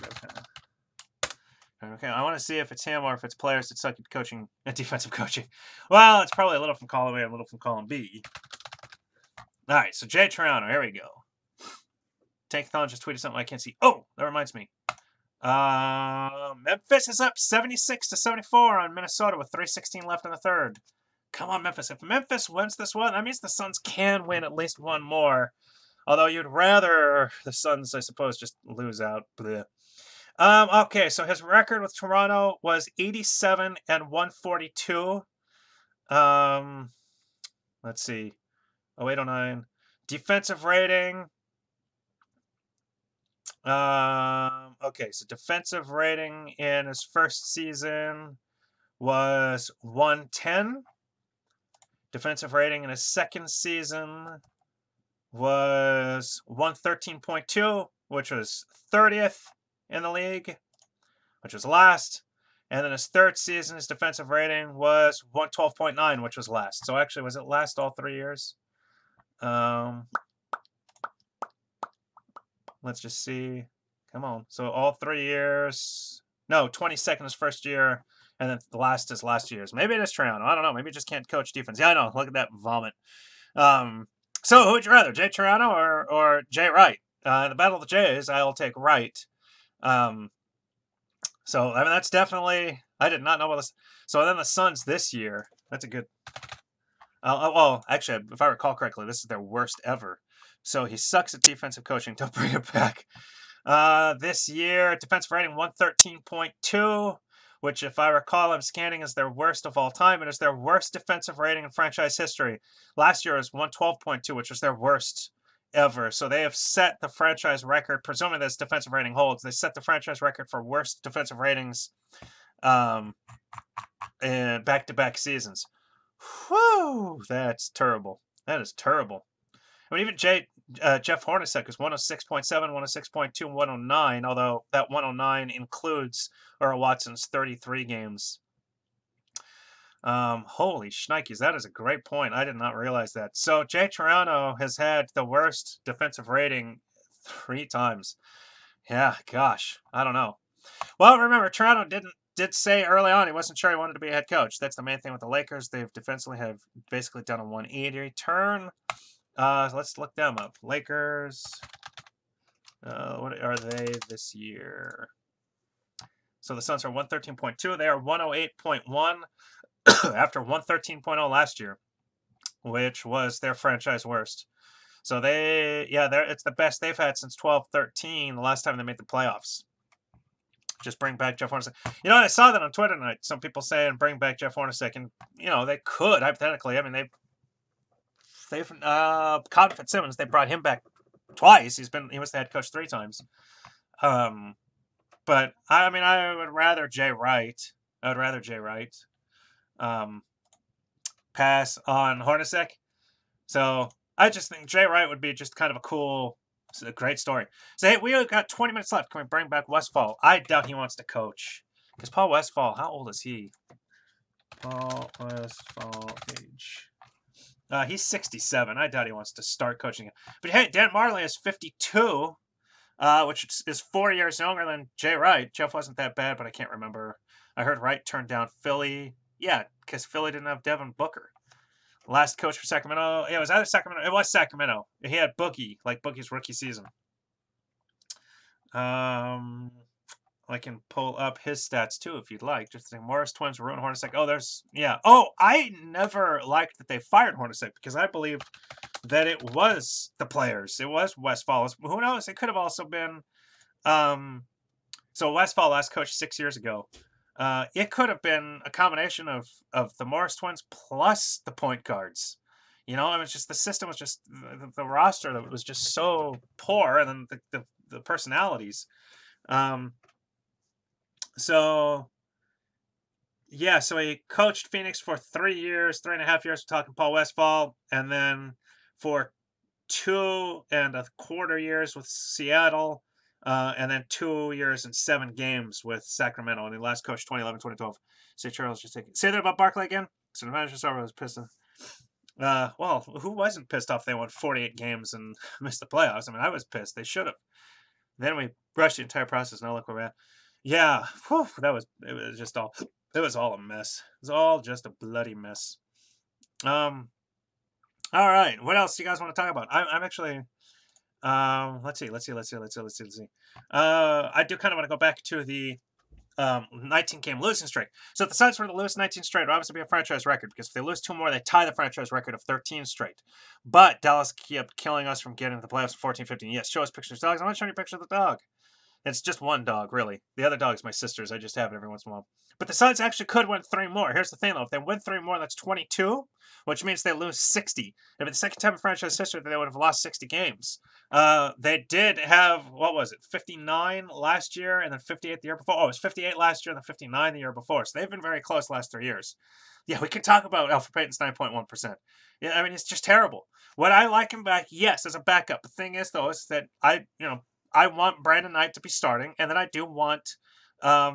Okay, I want to see if it's him or if it's players that suck at coaching, at defensive coaching. Well, it's probably a little from column A and a little from column B. All right, so Jay Triano, here we go. Tankathon just tweeted something I can't see. Oh, that reminds me. Memphis is up 76-74 on Minnesota with 3:16 left in the third. Come on, Memphis. If Memphis wins this one, that means the Suns can win at least one more. Although you'd rather the Suns, I suppose, just lose out. Blech. Okay, so his record with Toronto was 87-142. Let's see. 08-09. Defensive rating. Okay, so defensive rating in his first season was 110. Defensive rating in his second season was 113.2, which was 30th in the league, which was last. And then his third season, his defensive rating was 112.9, which was last. So actually, was it last all 3 years? Let's just see. Come on. So all 3 years. No, 22nd is first year, and then the last is last year's. Maybe it is Triano. I don't know. Maybe he just can't coach defense. Yeah, I know. Look at that vomit. So who would you rather, Jay Triano or Jay Wright? In the Battle of the Jays, I'll take Wright. So, I mean, that's definitely... I did not know about this. So then the Suns this year, that's a good... well, actually, if I recall correctly, this is their worst ever. So he sucks at defensive coaching. Don't bring it back. This year, defensive rating 113.2, which, if I recall, I'm scanning, is their worst of all time. It is their worst defensive rating in franchise history. Last year was 112.2, which was their worst ever. So they have set the franchise record, presuming this defensive rating holds. They set the franchise record for worst defensive ratings in back-to-back seasons. Whew, that's terrible. That is terrible. I mean, even Jeff Hornacek is 106.7, 106.2, and 109, although that 109 includes Earl Watson's 33 games. Holy shnikes, that is a great point. I did not realize that. So Jay Toronto has had the worst defensive rating 3 times. Yeah, gosh, I don't know. Well, remember, Toronto did say early on he wasn't sure he wanted to be a head coach. That's the main thing with the Lakers. They've defensively have basically done a 180 turn. Let's look them up. Lakers. What are they this year? So the Suns are 113.2. They are 108.1 after 113.0 last year, which was their franchise worst. So it's the best they've had since 12-13, the last time they made the playoffs. Just bring back Jeff Hornacek. You know, I saw that on Twitter tonight. Some people saying bring back Jeff Hornacek, and they could hypothetically. I mean, they've Colin Fitzsimmons. They brought him back twice. He was the head coach 3 times. But I mean, I would rather Jay Wright. Pass on Hornacek. So I just think Jay Wright would be just kind of a great story. So hey, we got 20 minutes left. Can we bring back Westfall? I doubt he wants to coach. Because Paul Westfall, how old is he? Paul Westfall age. He's 67. I doubt he wants to start coaching. But hey, Dan Marley is 52, which is 4 years younger than Jay Wright. Jeff wasn't that bad, but I can't remember. I heard Wright turned down Philly. Yeah, because Philly didn't have Devin Booker. Last coach for Sacramento. Yeah, it was either Sacramento. It was Sacramento. He had Boogie, like Boogie's rookie season. I can pull up his stats too if you'd like. Just think Morris Twins, ruin Hornacek. I never liked that they fired Hornacek because I believed that it was the players. It was Westfall. Who knows? It could have also been. So Westfall last coached 6 years ago. It could have been a combination of the Morris Twins plus the point guards. It was just the system was just the roster that was just so poor, and then the personalities. So he coached Phoenix for 3 years, 3.5 years. We're talking Paul Westfall, and then for 2.25 years with Seattle. And then 2 years and 7 games with Sacramento. And he last coached 2011, 2012. Say Charles just taking. Say that about Barkley again. So the manager was pissed. Well, who wasn't pissed off they won 48 games and missed the playoffs? I mean, I was pissed. They should have. Then we rushed the entire process. Now look where we're at. Yeah, it was all a mess. It was all just a bloody mess. All right. What else do you guys want to talk about? I'm actually. Let's see. I do kind of want to go back to the 19-game losing streak. So if the Suns were to lose 19 straight, it would obviously be a franchise record because if they lose 2 more, they tie the franchise record of 13 straight. But Dallas kept killing us from getting to the playoffs 14-15. Yes, show us pictures of dogs. I'm not showing you a picture of the dog. It's just one dog, really. The other dog's my sister's. I just have it every once in a while. But the Suns actually could win 3 more. Here's the thing, though. If they win 3 more, that's 22, which means they lose 60. If it's the second time in franchise history that they would have lost 60 games. They did have, 59 last year and then 58 the year before. Oh, it was 58 last year and then 59 the year before. So they've been very close the last 3 years. Yeah, we can talk about Elfrid Payton's 9.1%. Yeah, I mean, it's just terrible. Would I like him back? Yes, as a backup. The thing is, though, is that I want Brandon Knight to be starting, and then I do want a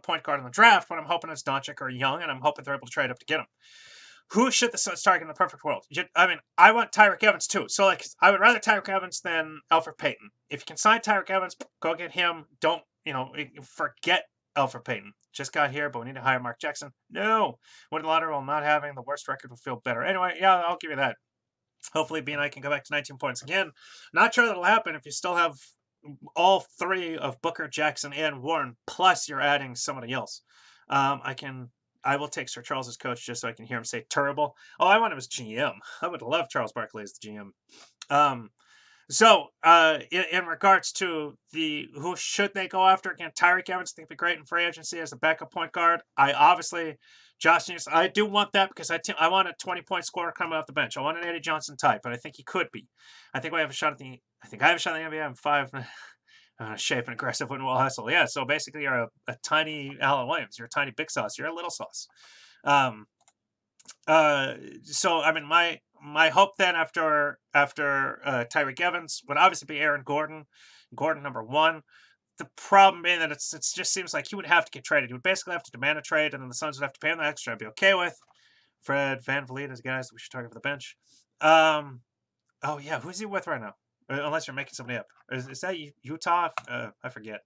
point guard in the draft, but I'm hoping it's Doncic or Young, and I'm hoping they're able to trade up to get him. Who should the Suns target in the perfect world? I want Tyreke Evans too. So, I would rather Tyreke Evans than Elfrid Payton. If you can sign Tyreke Evans, go get him. Don't, forget Elfrid Payton. Just got here, but we need to hire Mark Jackson. No. Winning the lottery while not having the worst record will feel better. Anyway, yeah, I'll give you that. Hopefully, B and I can go back to 19 points again. Not sure that'll happen if you still have all 3 of Booker, Jackson, and Warren, plus you're adding somebody else. I will take Sir Charles as coach just so I can hear him say terrible. Oh, I want him as GM. I would love Charles Barkley as the GM. In regards to who should they go after, again, Tyreke Evans, I think would be great in free agency as a backup point guard. Josh James, I do want that because I want a 20-point scorer coming off the bench. I want an Eddie Johnson type, but I think he could be. I think I have a shot at the NBA. I'm 5. Shape and aggressive when we'll hustle. Yeah, so basically you're a tiny Alan Williams. You're a tiny big sauce. You're a little sauce. So I mean, my hope then after Tyreke Evans would obviously be Aaron Gordon. Gordon number 1. The problem being that it just seems like he would have to get traded. He would basically have to demand a trade, and then the Suns would have to pay him the extra. I'd be okay with. Fred VanVleet is guys that we should target for the bench. Oh yeah, who's he with right now? Unless you're making somebody up. Is that Utah? I forget.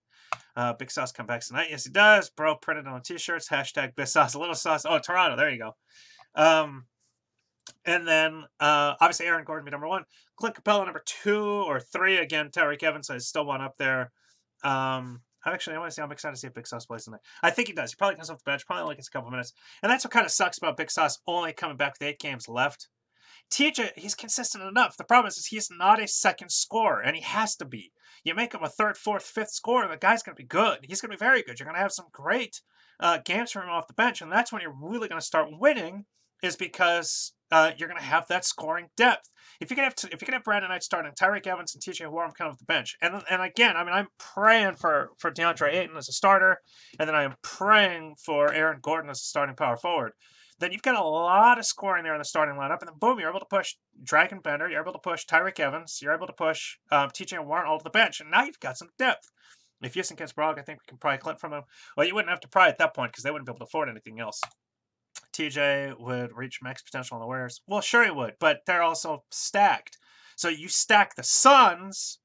Big Sauce come back tonight. Yes, he does. Bro printed on t-shirts. Hashtag Big Sauce. A little sauce. Oh, Toronto. There you go. And then obviously Aaron Gordon be number 1. Clint Capella number 2 or 3. Again, Tyreke Evans. I still want up there. I'm excited to see if Big Sauce plays tonight. I think he does. He probably comes off the bench. Probably only gets a couple minutes. And that's what kind of sucks about Big Sauce only coming back with 8 games left. TJ, he's consistent enough. The problem is he's not a second scorer, and he has to be. You make him a 3rd, 4th, 5th scorer, the guy's going to be good. He's going to be very good. You're going to have some great games from him off the bench, and that's when you're really going to start winning, is because you're going to have that scoring depth. If you can have Brandon Knight starting, Tyreke Evans and TJ Warren coming off the bench, and again, I mean, I'm praying for DeAndre Ayton as a starter, and then I am praying for Aaron Gordon as a starting power forward. Then you've got a lot of scoring there in the starting lineup, and then boom, you're able to push Dragon Bender, you're able to push Tyreke Evans, you're able to push TJ Warren all to the bench, and now you've got some depth. If Houston gets Brogg, I think we can pry Clint from him. Well, you wouldn't have to pry at that point because they wouldn't be able to afford anything else. TJ would reach max potential on the Warriors. Well, sure he would, but they're also stacked. So you stack the Suns.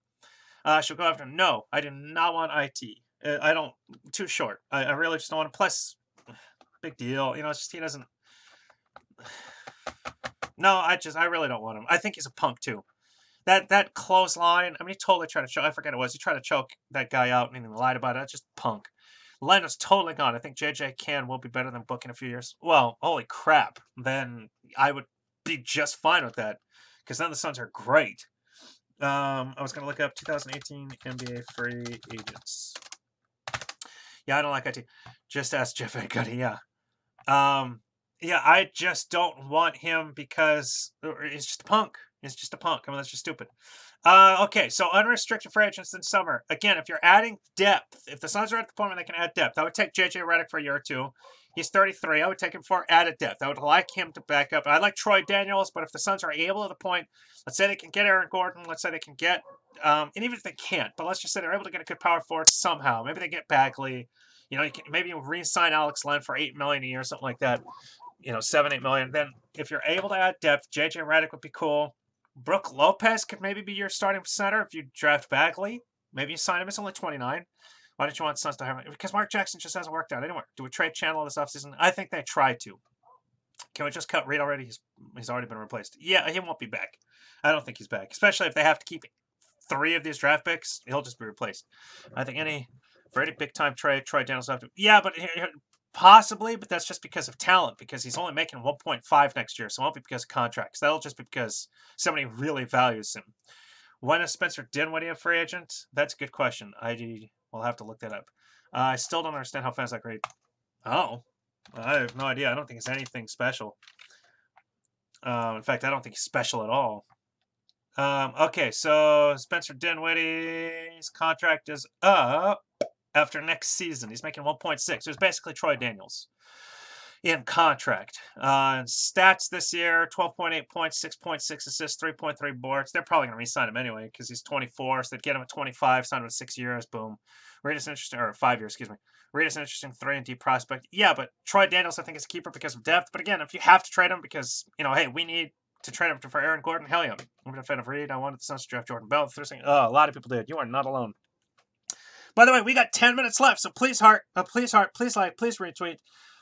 She'll go after him. No, I do not want IT. I don't. Too short. I really just don't want him. Plus, big deal. You know, it's just he doesn't. No, I really don't want him. I think he's a punk too. That clothesline. I mean, he totally tried to choke. I forget it was. He tried to choke that guy out and he lied about it. That's just punk. Leonard's totally gone. I think JJ Can will be better than Book in a few years. Well, holy crap. Then I would be just fine with that. Because then the Suns are great. I was going to look up 2018 NBA free agents. Yeah, I don't like IT. Just ask Jeff Van Gundy, yeah. Yeah, I just don't want him because he's just a punk. He's just a punk. I mean, that's just stupid. Okay, so unrestricted free agents in summer. Again, if you're adding depth, if the Suns are at the point where they can add depth, I would take JJ Redick for a year or 2. He's 33. I would take him for added depth. I would like him to back up. I like Troy Daniels, but if the Suns are able to the point, let's say they can get Aaron Gordon, let's say they can get, and even if they can't, but let's just say they're able to get a good power forward somehow. Maybe they get Bagley. You know, maybe you re-sign Alex Len for $8 million a year, something like that. You know, $7-8 million. Then if you're able to add depth, JJ Redick would be cool. Brook Lopez could maybe be your starting center if you draft Bagley. Maybe you sign him. It's only 29. Why don't you want Suns to hire him? Because Mark Jackson just hasn't worked out anywhere. Do we trade Chandler this offseason? I think they tried to. Can we just cut Reed already? He's already been replaced. Yeah, he won't be back. I don't think he's back. Especially if they have to keep 3 of these draft picks, he'll just be replaced. I think for any big-time trade, Troy Daniels will have to. Yeah, but possibly, but that's just because of talent, because he's only making 1.5 next year, so it won't be because of contracts. That'll just be because somebody really values him. When is Spencer Dinwiddie a free agent? That's a good question. We'll have to look that up. I still don't understand how fans that great. Oh, I have no idea. I don't think it's anything special. In fact, I don't think he's special at all. Okay, so Spencer Dinwiddie's contract is up after next season. He's making 1.6. It was basically Troy Daniels in contract. Stats this year, 12.8 points, 6.6 assists, 3.3 boards. They're probably going to re-sign him anyway because he's 24, so they'd get him at 25, sign him at 6 years, boom. Reed is interesting, or 5 years, excuse me. Reed is an interesting 3-and-D prospect. Yeah, but Troy Daniels, I think, is a keeper because of depth. But again, if you have to trade him because, you know, hey, we need to trade him for Aaron Gordon, hell yeah. I'm a fan of Reed. I wanted the Suns to draft Jordan Bell. Oh, a lot of people did. You are not alone. By the way, we got 10 minutes left, so please heart, please like, please retweet.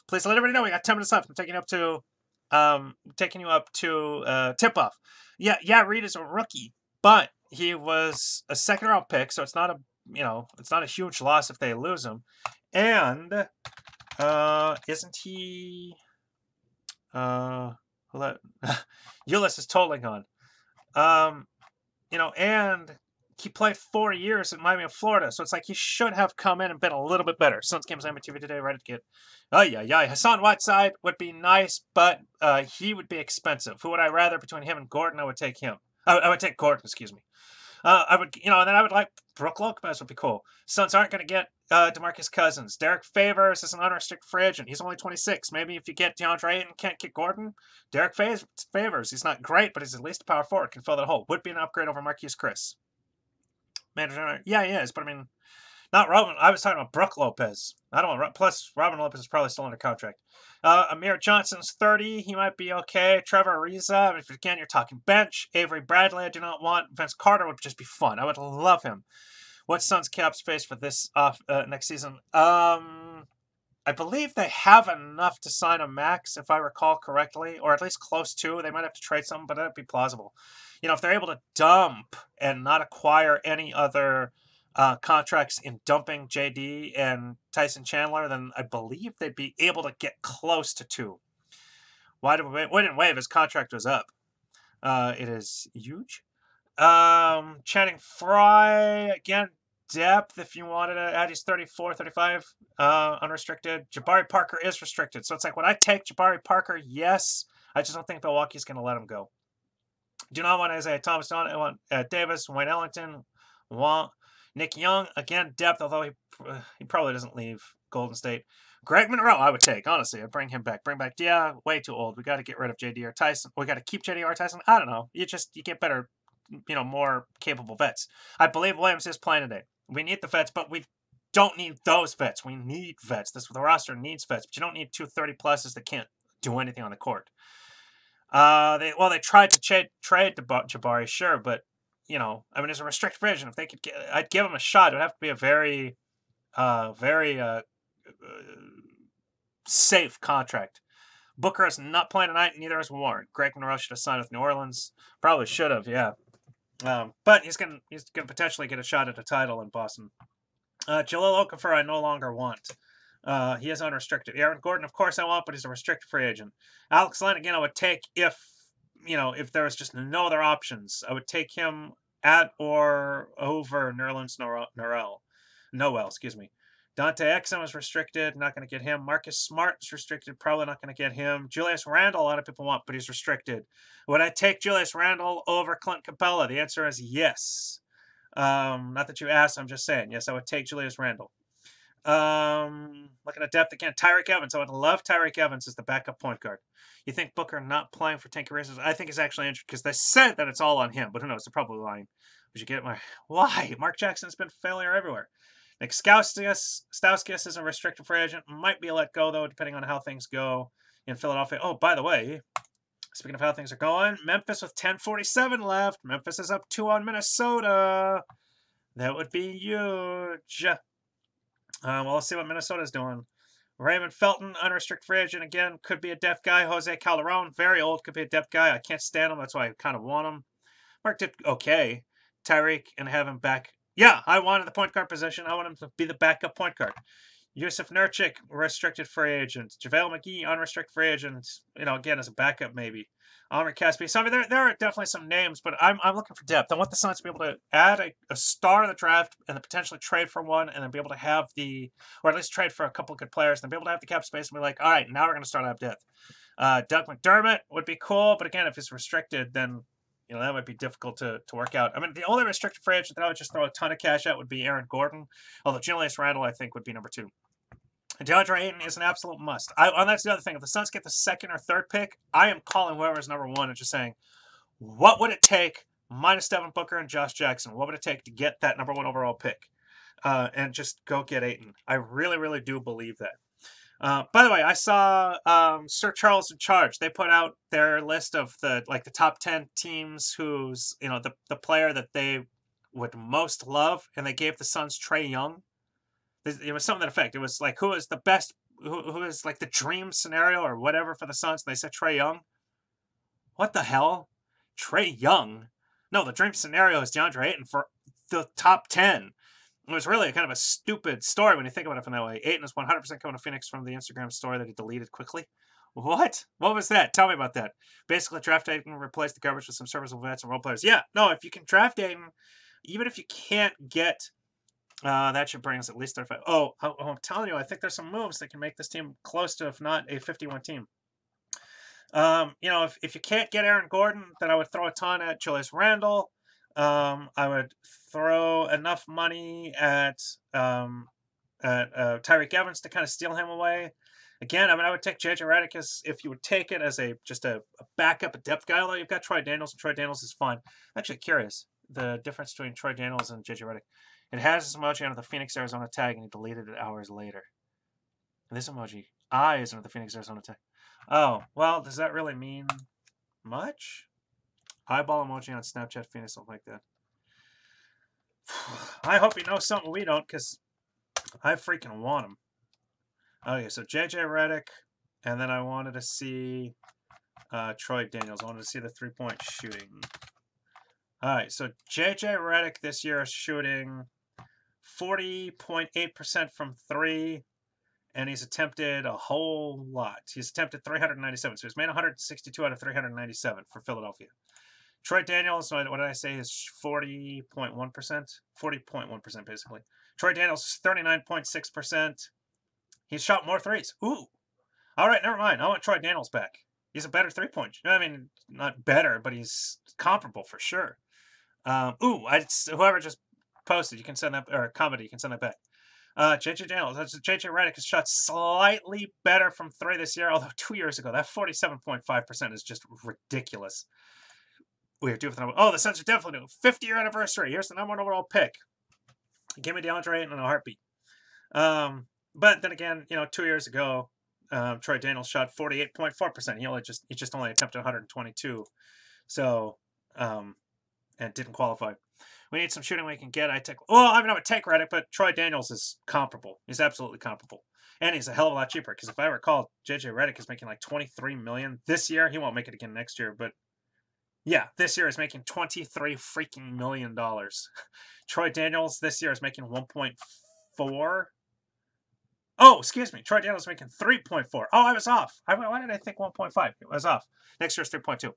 Please let everybody know we got 10 minutes left. I'm taking you up to tip-off. Yeah, Reed is a rookie, but he was a second-round pick, so it's not a huge loss if they lose him. And isn't he? Ulis is totally gone. And he played 4 years in Miami of Florida, so it's like he should have come in and been a little bit better. Suns games on TV today, Reddit get. Oh yeah. Hassan Whiteside would be nice, but he would be expensive. Who would I rather between him and Gordon? I would take him. I would take Gordon, excuse me. And then I would like Brook Lopez would be cool. Suns aren't going to get DeMarcus Cousins. Derek Favors is an unrestricted free agent. He's only 26. Maybe if you get DeAndre Ayton and can't get Gordon, Derek Favors. He's not great, but he's at least a power forward. Can fill that hole. Would be an upgrade over Marquise Chris. Manager, yeah, he is. But I mean, Not Robin. I was talking about Brook Lopez. I don't want. Plus, Robin Lopez is probably still under contract. Amir Johnson's 30. He might be okay. Trevor Ariza. If again you're talking bench. Avery Bradley. I do not want. Vince Carter would just be fun. I would love him. What's Suns cap space for this next season? I believe they have enough to sign a max, if I recall correctly, or at least close to. They might have to trade something, but that'd be plausible. You know, if they're able to dump and not acquire any other contracts in dumping JD and Tyson Chandler, then I believe they'd be able to get close to 2. Why didn't waive? His contract was up. It is huge. Channing Frye, again, depth if you wanted to add. He's 34, 35, unrestricted. Jabari Parker is restricted. So it's like, would I take Jabari Parker? Yes. I just don't think Milwaukee's going to let him go. Do not want Isaiah Thomas. I want Davis, Wayne Ellington, want Nick Young. Again, depth, although he probably doesn't leave Golden State. Greg Monroe, I would take, honestly. I'd bring him back. Yeah, way too old. We got to get rid of JD or Tyson. We got to keep JD or Tyson. I don't know. You get better, more capable vets. I believe Williams is playing today. We need the vets, but we don't need those vets. We need vets. The roster needs vets, but you don't need 2 30-pluses that can't do anything on the court. They tried to trade Jabari, sure, but as a restricted free agent, if they could I'd give him a shot. It would have to be a very, very safe contract. Booker is not playing tonight, and neither is Warren. Greg Monroe should have signed with New Orleans. Probably should have, yeah. But he's gonna potentially get a shot at a title in Boston. Jahlil Okafor, I no longer want. He is unrestricted. Aaron Gordon, of course, I want, but he's a restricted free agent. Alex Len, again, I would take if there was just no other options. I would take him at or over Nerlens Noel, excuse me. Dante Exum is restricted, not going to get him. Marcus Smart is restricted, probably not going to get him. Julius Randle, a lot of people want, but he's restricted. Would I take Julius Randle over Clint Capella? The answer is yes. Not that you asked, I'm just saying. Yes, I would take Julius Randle. Looking at depth again, Tyreke Evans. I would love Tyreke Evans as the backup point guard. You think Booker not playing for Tank Racers? I think he's actually injured because they said that it's all on him, but who knows? They're probably lying. Would you get why? Mark Jackson's been failure everywhere. Nick Stauskas is a restricted free agent. Might be let go, though, depending on how things go in Philadelphia. Oh, by the way, speaking of how things are going, Memphis with 10:47 left. Memphis is up 2 on Minnesota. That would be huge. Well, let's see what Minnesota's doing. Raymond Felton, unrestricted free agent again. Could be a depth guy. Jose Calderon, very old. Could be a depth guy. I can't stand him. That's why I kind of want him. Mark did okay. Tyreek and have him back. Yeah, I wanted the point guard position. I want him to be the backup point guard. Yusuf Nurkic, restricted free agent. JaVale McGee, unrestricted free agent. Again, as a backup maybe. Amir Caspi. So, there are definitely some names, but I'm looking for depth. I want the Suns to be able to add a star in the draft and then potentially trade for one and then be able to have or at least trade for a couple of good players and then be able to have the cap space and be like, all right, now we're going to start out depth. Doug McDermott would be cool, but again, if he's restricted, then that might be difficult to work out. I mean, the only restricted free agent that I would just throw a ton of cash at would be Aaron Gordon, although Julius Randle, I think, would be number 2. DeAndre Ayton is an absolute must. That's the other thing. If the Suns get the 2nd or 3rd pick, I am calling whoever's number 1 and just saying, what would it take, minus Devin Booker and Josh Jackson, what would it take to get that number 1 overall pick? And just go get Ayton. I really, really do believe that. By the way, I saw Sir Charles in Charge. They put out their list of the top 10 teams who's the player that they would most love, and they gave the Suns Trae Young. It was something to that effect. It was like, who is the best, who is like the dream scenario or whatever for the Suns? And they said Trae Young. What the hell? Trae Young? No, the dream scenario is DeAndre Ayton for the top 10. It was really kind of a stupid story when you think about it from that way. Ayton is 100% coming to Phoenix from the Instagram story that he deleted quickly. What? What was that? Tell me about that. Basically, draft Ayton, replace the garbage with some serviceable vets and role players. Yeah, no, if you can draft Ayton, even if you can't get... that should bring us at least 35. Oh, I'm telling you, I think there's some moves that can make this team close to, if not a 51 team. If you can't get Aaron Gordon, then I would throw a ton at Julius Randle. I would throw enough money at Tyreke Evans to kind of steal him away. Again, I would take JJ Redick if you would take it as just a backup, a depth guy. Although you've got Troy Daniels, and Troy Daniels is fine. I'm actually curious the difference between Troy Daniels and JJ Redick. It has this emoji under the Phoenix, Arizona tag, and he deleted it hours later. This emoji, eye is under the Phoenix, Arizona tag. Oh, well, does that really mean much? Eyeball emoji on Snapchat, Phoenix, something like that. I hope he knows something we don't, because I freaking want him. Okay, so JJ Redick, and then I wanted to see Troy Daniels. I wanted to see the three-point shooting. All right, so JJ Redick this year is shooting 40.8% from three, and he's attempted a whole lot. He's attempted 397, so he's made 162 out of 397 for Philadelphia. Troy Daniels, what did I say, is 40.1%? 40.1% basically. Troy Daniels is 39.6%. He's shot more threes. Ooh. All right, never mind. I want Troy Daniels back. He's a better three-point. I mean, not better, but he's comparable for sure. Whoever just posted, you can send that, or commented, you can send that back. JJ Daniels, JJ Redick has shot slightly better from three this year, although 2 years ago, that 47.5% is just ridiculous. We have to do with the number. Oh, the Suns are definitely new. 50-year anniversary. Here's the number one overall pick. Give me DeAndre Ayton in a heartbeat. But then again, 2 years ago, Troy Daniels shot 48.4%. He just only attempted 122. So, and didn't qualify. We need some shooting we can get. I would take Redick, but Troy Daniels is comparable. He's absolutely comparable. And he's a hell of a lot cheaper, because if I recall, JJ Redick is making like $23 million this year. He won't make it again next year, but yeah, this year is making $23 freaking million. Troy Daniels this year is making 1.4. Oh, excuse me. Troy Daniels is making 3.4. Oh, I was off. Why did I think 1.5? It was off. Next year's 3.2.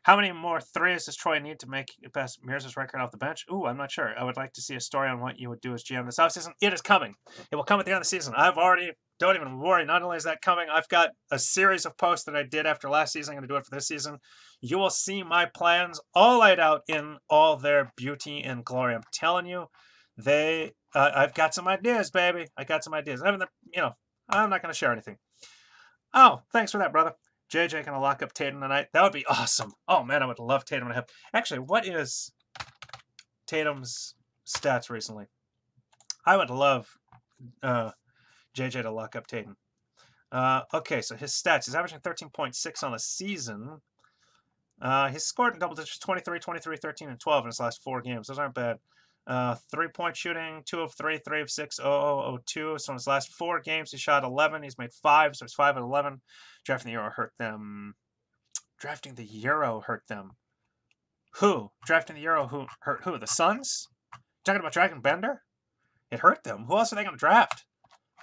How many more threes does Troy need to make past Mears' record off the bench? Ooh, I'm not sure. I would like to see a story on what you would do as GM this offseason. It is coming. It will come at the end of the season. Don't even worry. Not only is that coming, I've got a series of posts that I did after last season. I'm going to do it for this season. You will see my plans all laid out in all their beauty and glory. I'm telling you, I've got some ideas, baby. I got some ideas. I'm not going to share anything. Oh, thanks for that, brother. JJ gonna lock up Tatum tonight. That would be awesome. Oh man, I would love Tatum to have. Actually, what is Tatum's stats recently? I would love JJ to lock up Tatum. Okay, so his stats. He's averaging 13.6 on the season. He's scored in double digits 23, 23, 13, and 12 in his last 4 games. Those aren't bad. 3-point shooting, 2 of 3, 3 of 6, 0-0-2. So in his last 4 games, he shot 11. He's made 5, so he's 5 of 11. Drafting the Euro hurt them. Who? Drafting the Euro who hurt who? The Suns? Talking about Dragon Bender? It hurt them. Who else are they going to draft?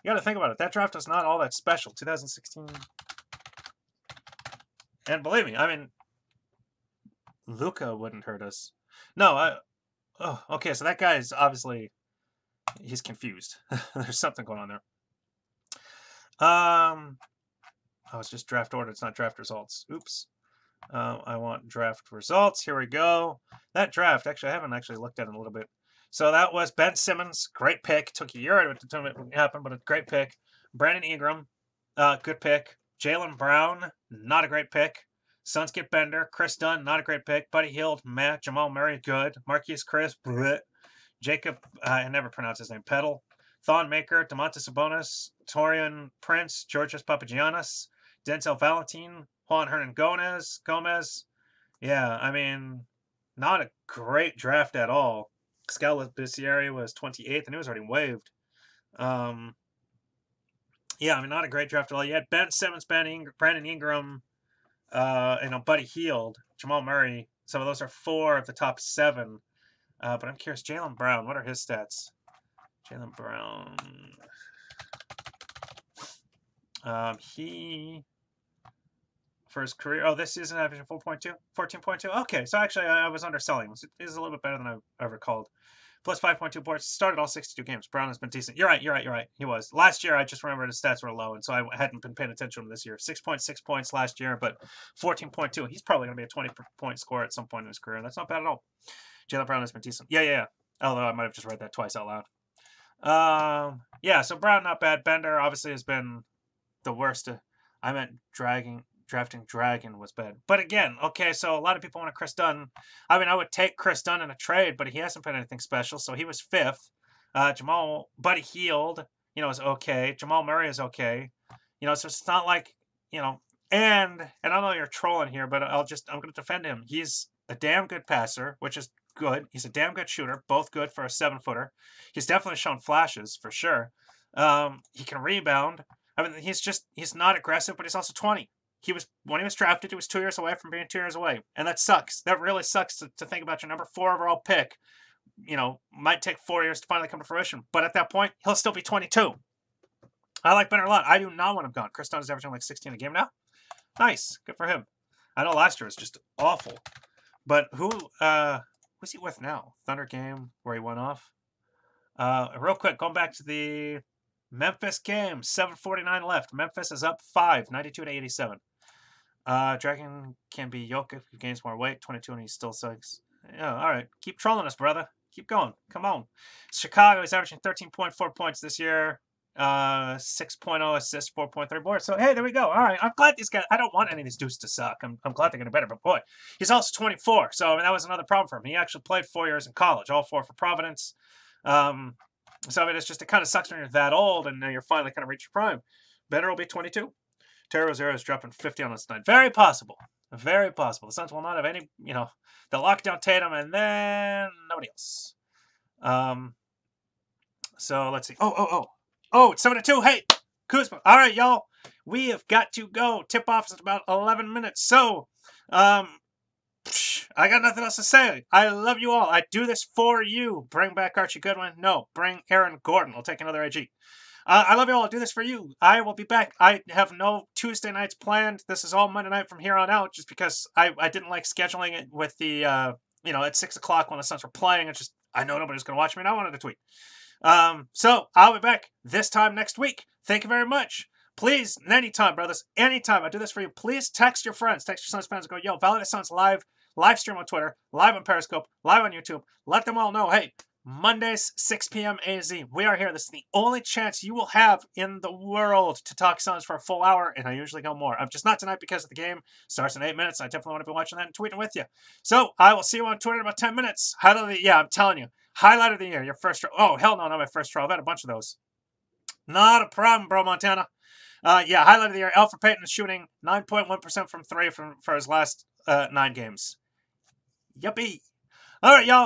You got to think about it. That draft was not all that special. 2016. And believe me, I mean, Luka wouldn't hurt us. No, oh, okay, so that guy is obviously, he's confused. There's something going on there. Oh, it's just draft order. It's not draft results. Oops. I want draft results. Here we go. That draft, actually, I haven't actually looked at it in a little bit. So that was Ben Simmons. Great pick. Took a year to determine it would happen, but a great pick. Brandon Ingram. Good pick. Jaylen Brown. Not a great pick. Suns get Bender. Chris Dunn. Not a great pick. Buddy Hield. Matt. Jamal Murray. Good. Marquise Chris. Bleh. Jacob. I never pronounce his name. Petal. Thon Maker. Domantas Sabonis. Taurean Prince. Georgios Papagiannis. Denzel Valentine, Juan Hernan Gomez. Yeah, I mean, not a great draft at all. Skal Labissiere was 28th, and he was already waived. Yeah, I mean, not a great draft at all. You had Ben Simmons, Brandon Ingram, Buddy Hield, Jamal Murray. Some of those are 4 of the top 7. But I'm curious, Jaylen Brown, what are his stats? Jaylen Brown. For his career, this season averaging 14.2. Okay, so actually I was underselling. He's a little bit better than I recalled. Plus 5.2 boards. Started all 62 games. Brown has been decent. You're right. He was. Last year, I just remembered his stats were low, and so I hadn't been paying attention to him this year. 6.6 points last year, but 14.2. He's probably going to be a 20-point scorer at some point in his career. That's not bad at all. Jaylen Brown has been decent. Yeah. Although I might have just read that twice out loud. Yeah, so Brown, not bad. Bender, obviously, has been the worst. I meant dragging drafting Dragon was bad. But again, okay, so a lot of people want Chris Dunn. I mean, I would take Chris Dunn in a trade, but he hasn't been anything special, so he was 5th. Jamal, Buddy Hield, is okay. Jamal Murray is okay. So it's not like, and I know you're trolling here, but I'm going to defend him. He's a damn good passer, which is good. He's a damn good shooter, both good for a 7-footer. He's definitely shown flashes for sure. He can rebound. I mean, he's not aggressive, but he's also 20. When he was drafted, he was 2 years away from being 2 years away. And that sucks. That really sucks to think about your number 4 overall pick. Might take 4 years to finally come to fruition. But at that point, he'll still be 22. I like Benner a lot. I do not want him gone. Chris Dunn is averaging like 16 a game now. Nice. Good for him. I know last year was just awful. But who's he with now? Thunder game where he went off. Real quick, going back to the Memphis game, 7:49 left. Memphis is up 5, 92-87. Dragon can be Jokic if he gains more weight, 22, and he still sucks. Yeah, all right. Keep trolling us, brother. Keep going. Come on. Chicago is averaging 13.4 points this year. 6.0 assists, 4.3 boards. So, hey, there we go. All right. I'm glad these guys, I don't want any of these dudes to suck. I'm glad they're getting better. But, boy, he's also 24. So, I mean, that was another problem for him. He actually played 4 years in college, all 4 for Providence. So, I mean, it kind of sucks when you're that old and now you're finally kind of reached your prime. Benner will be 22. Terry Rozier is dropping 50 on this night. Very possible. Very possible. The Suns will not have any, they'll lock down Tatum and then nobody else. So, let's see. Oh, it's 7-2. Hey, Kuzma. All right, y'all. We have got to go. Tip-off is in about 11 minutes. So, I got nothing else to say. I love you all. I do this for you. Bring back Archie Goodwin. No, bring Aaron Gordon. I'll take another AG. I love you all. I'll do this for you. I will be back. I have no Tuesday nights planned. This is all Monday night from here on out just because I didn't like scheduling it with the, at 6 o'clock when the Suns were playing. It's just, I know nobody's going to watch me and I wanted to tweet. So I'll be back this time next week. Thank you very much. Please, anytime, brothers, anytime I do this for you, please text your friends, text your Suns fans and go, yo, Validated Suns live stream on Twitter, live on Periscope, live on YouTube. Let them all know, hey, Mondays, 6 p.m. AZ. We are here. This is the only chance you will have in the world to talk Suns for a full hour, and I usually go more. I'm just not tonight because of the game. Starts in 8 minutes. I definitely want to be watching that and tweeting with you. So I will see you on Twitter in about 10 minutes. I'm telling you. Highlight of the year, your first trial. Oh, hell no, not my first trial. I've had a bunch of those. Not a problem, bro, Montana. Highlight of the year. Elfrid Payton is shooting 9.1% from 3 for his last 9 games. Yuppie. All right, y'all.